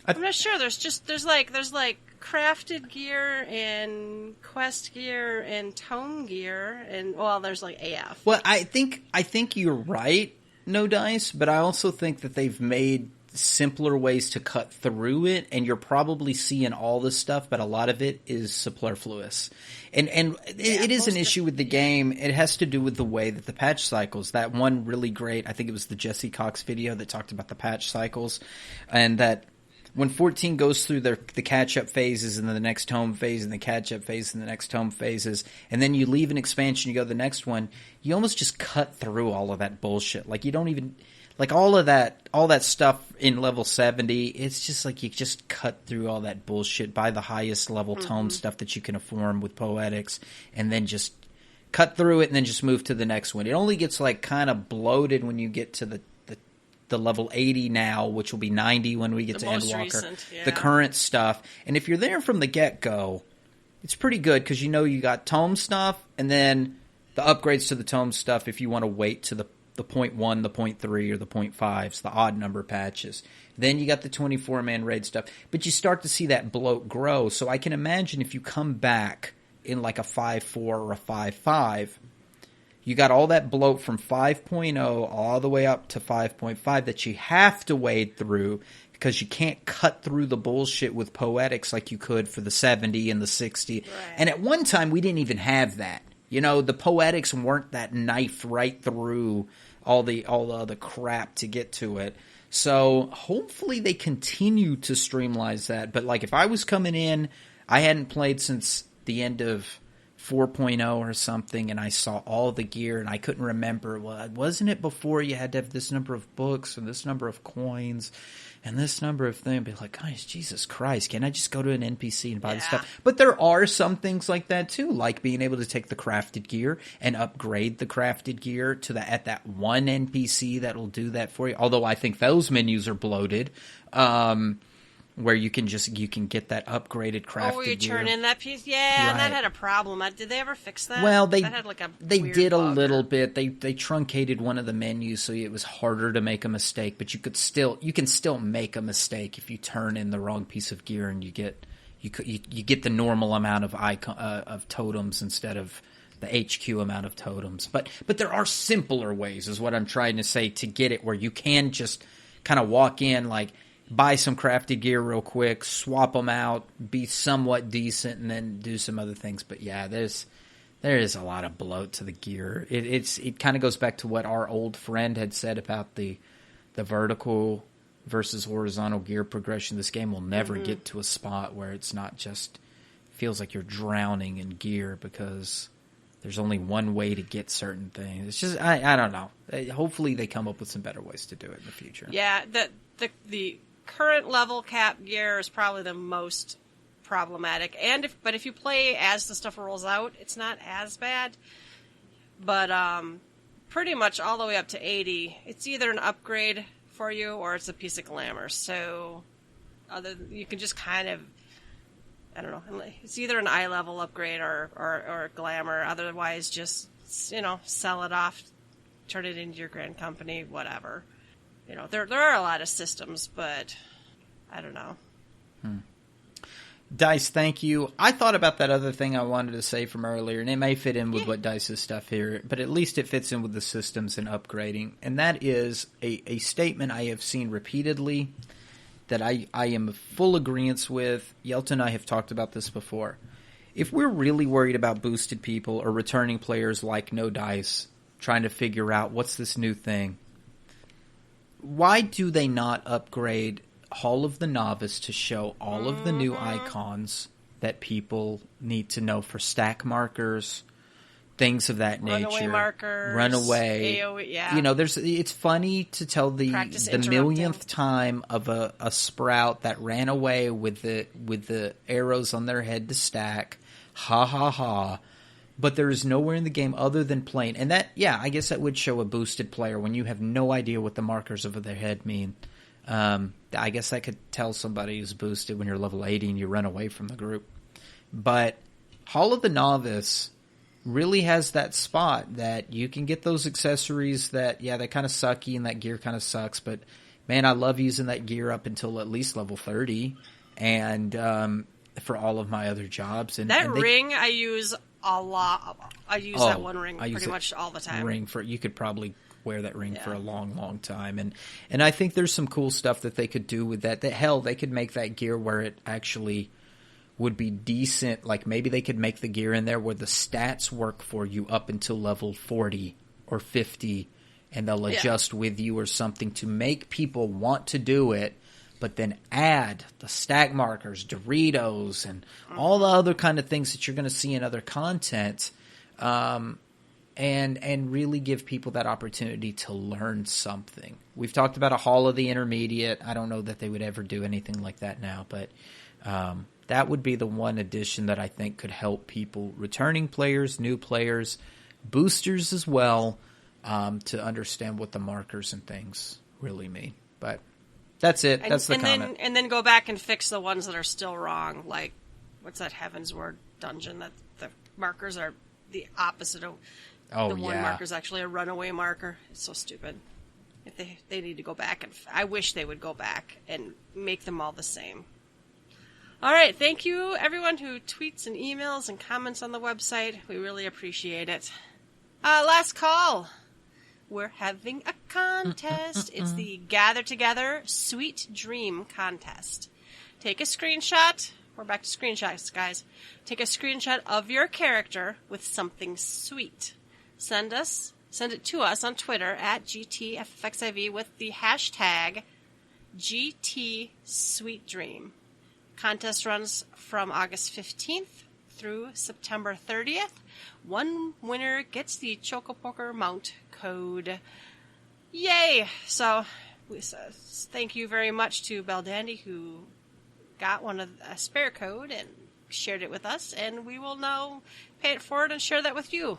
I'm not sure. There's like crafted gear and quest gear and tome gear, and there's like AF. Well, I think you're right, No Dice, but I also think that they've made simpler ways to cut through it, and you're probably seeing all this stuff, but a lot of it is superfluous. And it is an issue with the game. It has to do with the way that the patch cycles. That one really great, I think it was the Jesse Cox video that talked about the patch cycles, and that when 14 goes through the catch-up phases and then the next tome phase and the catch-up phase and the next tome phases, and then you leave an expansion, you go to the next one, you almost just cut through all of that bullshit. Like, you don't even... Like, all that stuff in level 70, it's just like you just cut through all that bullshit, buy the highest level tome stuff that you can afford with Poetics, and then just cut through it and then just move to the next one. It only gets, like, kind of bloated when you get to the level 80 now, which will be 90 when we get to Endwalker. The current stuff. And if you're there from the get-go, it's pretty good, because you got tome stuff, and then the upgrades to the tome stuff if you want to wait to the 0.1, the 0.3, or the 0.5s, the odd number patches. Then you got the 24-man raid stuff. But you start to see that bloat grow. So I can imagine if you come back in like a 5.4 or a 5.5, you got all that bloat from 5.0 all the way up to 5.5 that you have to wade through, because you can't cut through the bullshit with Poetics like you could for the 70 and the 60. Right. And at one time, we didn't even have that. The Poetics weren't that knife right through all the other crap to get to it. So hopefully they continue to streamline that. But like, if I was coming in, I hadn't played since the end of 4.0 or something, and I saw all the gear and I couldn't remember, well, wasn't it before you had to have this number of books and this number of coins and this number of things? Be like, guys, Jesus Christ, can't I just go to an NPC and buy this stuff? But there are some things like that too, like being able to take the crafted gear and upgrade the crafted gear to at that one NPC that will do that for you. Although I think those menus are bloated. Where you can get that upgraded crafted gear. Oh, you turn in that piece? Yeah, right. That had a problem. Did they ever fix that? Well, they did a little bit. They truncated one of the menus so it was harder to make a mistake, but you can still make a mistake if you turn in the wrong piece of gear and you get the normal amount of totems instead of the HQ amount of totems. But there are simpler ways, is what I'm trying to say, to get it where you can just kind of walk in like, buy some crafty gear real quick, swap them out, be somewhat decent, and then do some other things. But yeah, there is a lot of bloat to the gear. It kind of goes back to what our old friend had said about the vertical versus horizontal gear progression. This game will never get to a spot where it's not just feels like you're drowning in gear because there's only one way to get certain things. It's just I don't know. Hopefully they come up with some better ways to do it in the future. Yeah, the current level cap gear is probably the most problematic. But if you play as the stuff rolls out, it's not as bad. But pretty much all the way up to 80, it's either an upgrade for you or it's a piece of glamour. So you can just kind of, I don't know, it's either an eye level upgrade or glamour. Otherwise, just, sell it off, turn it into your grand company, whatever. There are a lot of systems, but I don't know. Dice, thank you. I thought about that other thing I wanted to say from earlier, and it may fit in with what Dice's stuff here, but at least it fits in with the systems and upgrading. And that is a statement I have seen repeatedly that I am full agreement with. Yelta and I have talked about this before. If we're really worried about boosted people or returning players like No Dice trying to figure out what's this new thing, why do they not upgrade Hall of the Novice to show all of the new icons that people need to know for stack markers, things of that nature. Runaway markers. Runaway. AOE, yeah. It's funny to tell the millionth time of a sprout that ran away with the arrows on their head to stack. Ha ha ha. But there is nowhere in the game other than plain. And that, I guess that would show a boosted player when you have no idea what the markers over their head mean. I guess that could tell somebody who's boosted when you're level 80 and you run away from the group. But Hall of the Novice really has that spot that you can get those accessories that, they're kind of sucky and that gear kind of sucks. But, man, I love using that gear up until at least level 30 and for all of my other jobs. And ring I use a lot. I use that one ring pretty much all the time. You could probably wear that ring for a long, long time. And I think there's some cool stuff that they could do with that. Hell, they could make that gear where it actually would be decent. Like maybe they could make the gear in there where the stats work for you up until level 40 or 50 and they'll adjust with you or something to make people want to do it, but then add the stack markers, Doritos, and all the other kind of things that you're going to see in other content. And really give people that opportunity to learn something. We've talked about a Hall of the Intermediate. I don't know that they would ever do anything like that now, but that would be the one addition that I think could help people, returning players, new players, boosters as well, to understand what the markers and things really mean. But that's it. That's the comment. And then go back and fix the ones that are still wrong. Like, what's that Heaven's Word dungeon that the markers are the opposite of... the one marker is actually a runaway marker. It's so stupid. If they need to go back, and I wish they would go back and make them all the same. All right, thank you everyone who tweets and emails and comments on the website. We really appreciate it. Last call. We're having a contest. It's the Gather Together Sweet Dream contest. Take a screenshot. We're back to screenshots, guys. Take a screenshot of your character with something sweet. Send it to us on Twitter at GTFFXIV with the hashtag GTSweetDream. Contest runs from August 15th through September 30th. One winner gets the Chocopoker mount code. Yay! So, thank you very much to Beldandy who got a spare code and shared it with us, and we will now pay it forward and share that with you.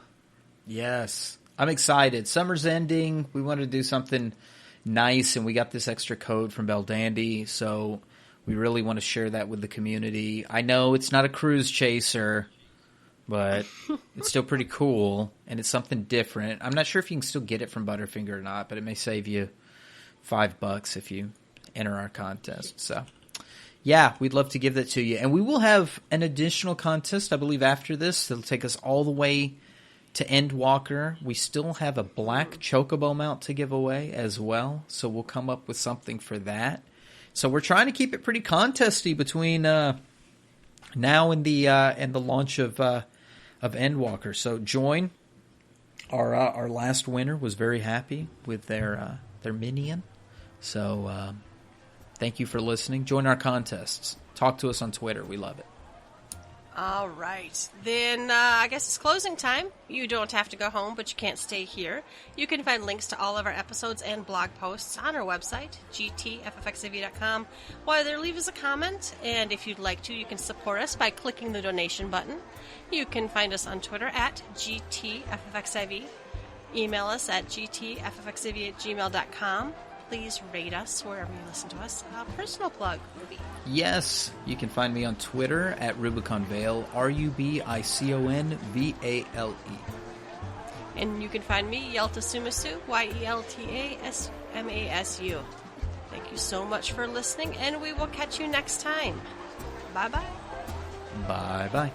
Yes. I'm excited. Summer's ending. We wanted to do something nice, and we got this extra code from Beldandy, so we really want to share that with the community. I know it's not a cruise chaser, but it's still pretty cool, and it's something different. I'm not sure if you can still get it from Butterfinger or not, but it may save you $5 if you enter our contest. So, yeah, we'd love to give that to you. And we will have an additional contest, I believe, after this. It'll take us all the way to Endwalker. We still have a black Chocobo mount to give away as well, so we'll come up with something for that. So we're trying to keep it pretty contesty between now and the launch of Endwalker. So join. Our last winner was very happy with their minion. So thank you for listening. Join our contests. Talk to us on Twitter. We love it. All right. Then I guess it's closing time. You don't have to go home, but you can't stay here. You can find links to all of our episodes and blog posts on our website, gtffxiv.com. While there, leave us a comment, and if you'd like to, you can support us by clicking the donation button. You can find us on Twitter at gtffxiv. Email us at gtffxiv@gmail.com. Please rate us wherever you listen to us. Personal plug, Ruby. Yes, you can find me on Twitter at Rubicon Vale, RubiconVale. And you can find me, Yelta Sumasu, YeltaSmasu. Thank you so much for listening, and we will catch you next time. Bye-bye. Bye-bye.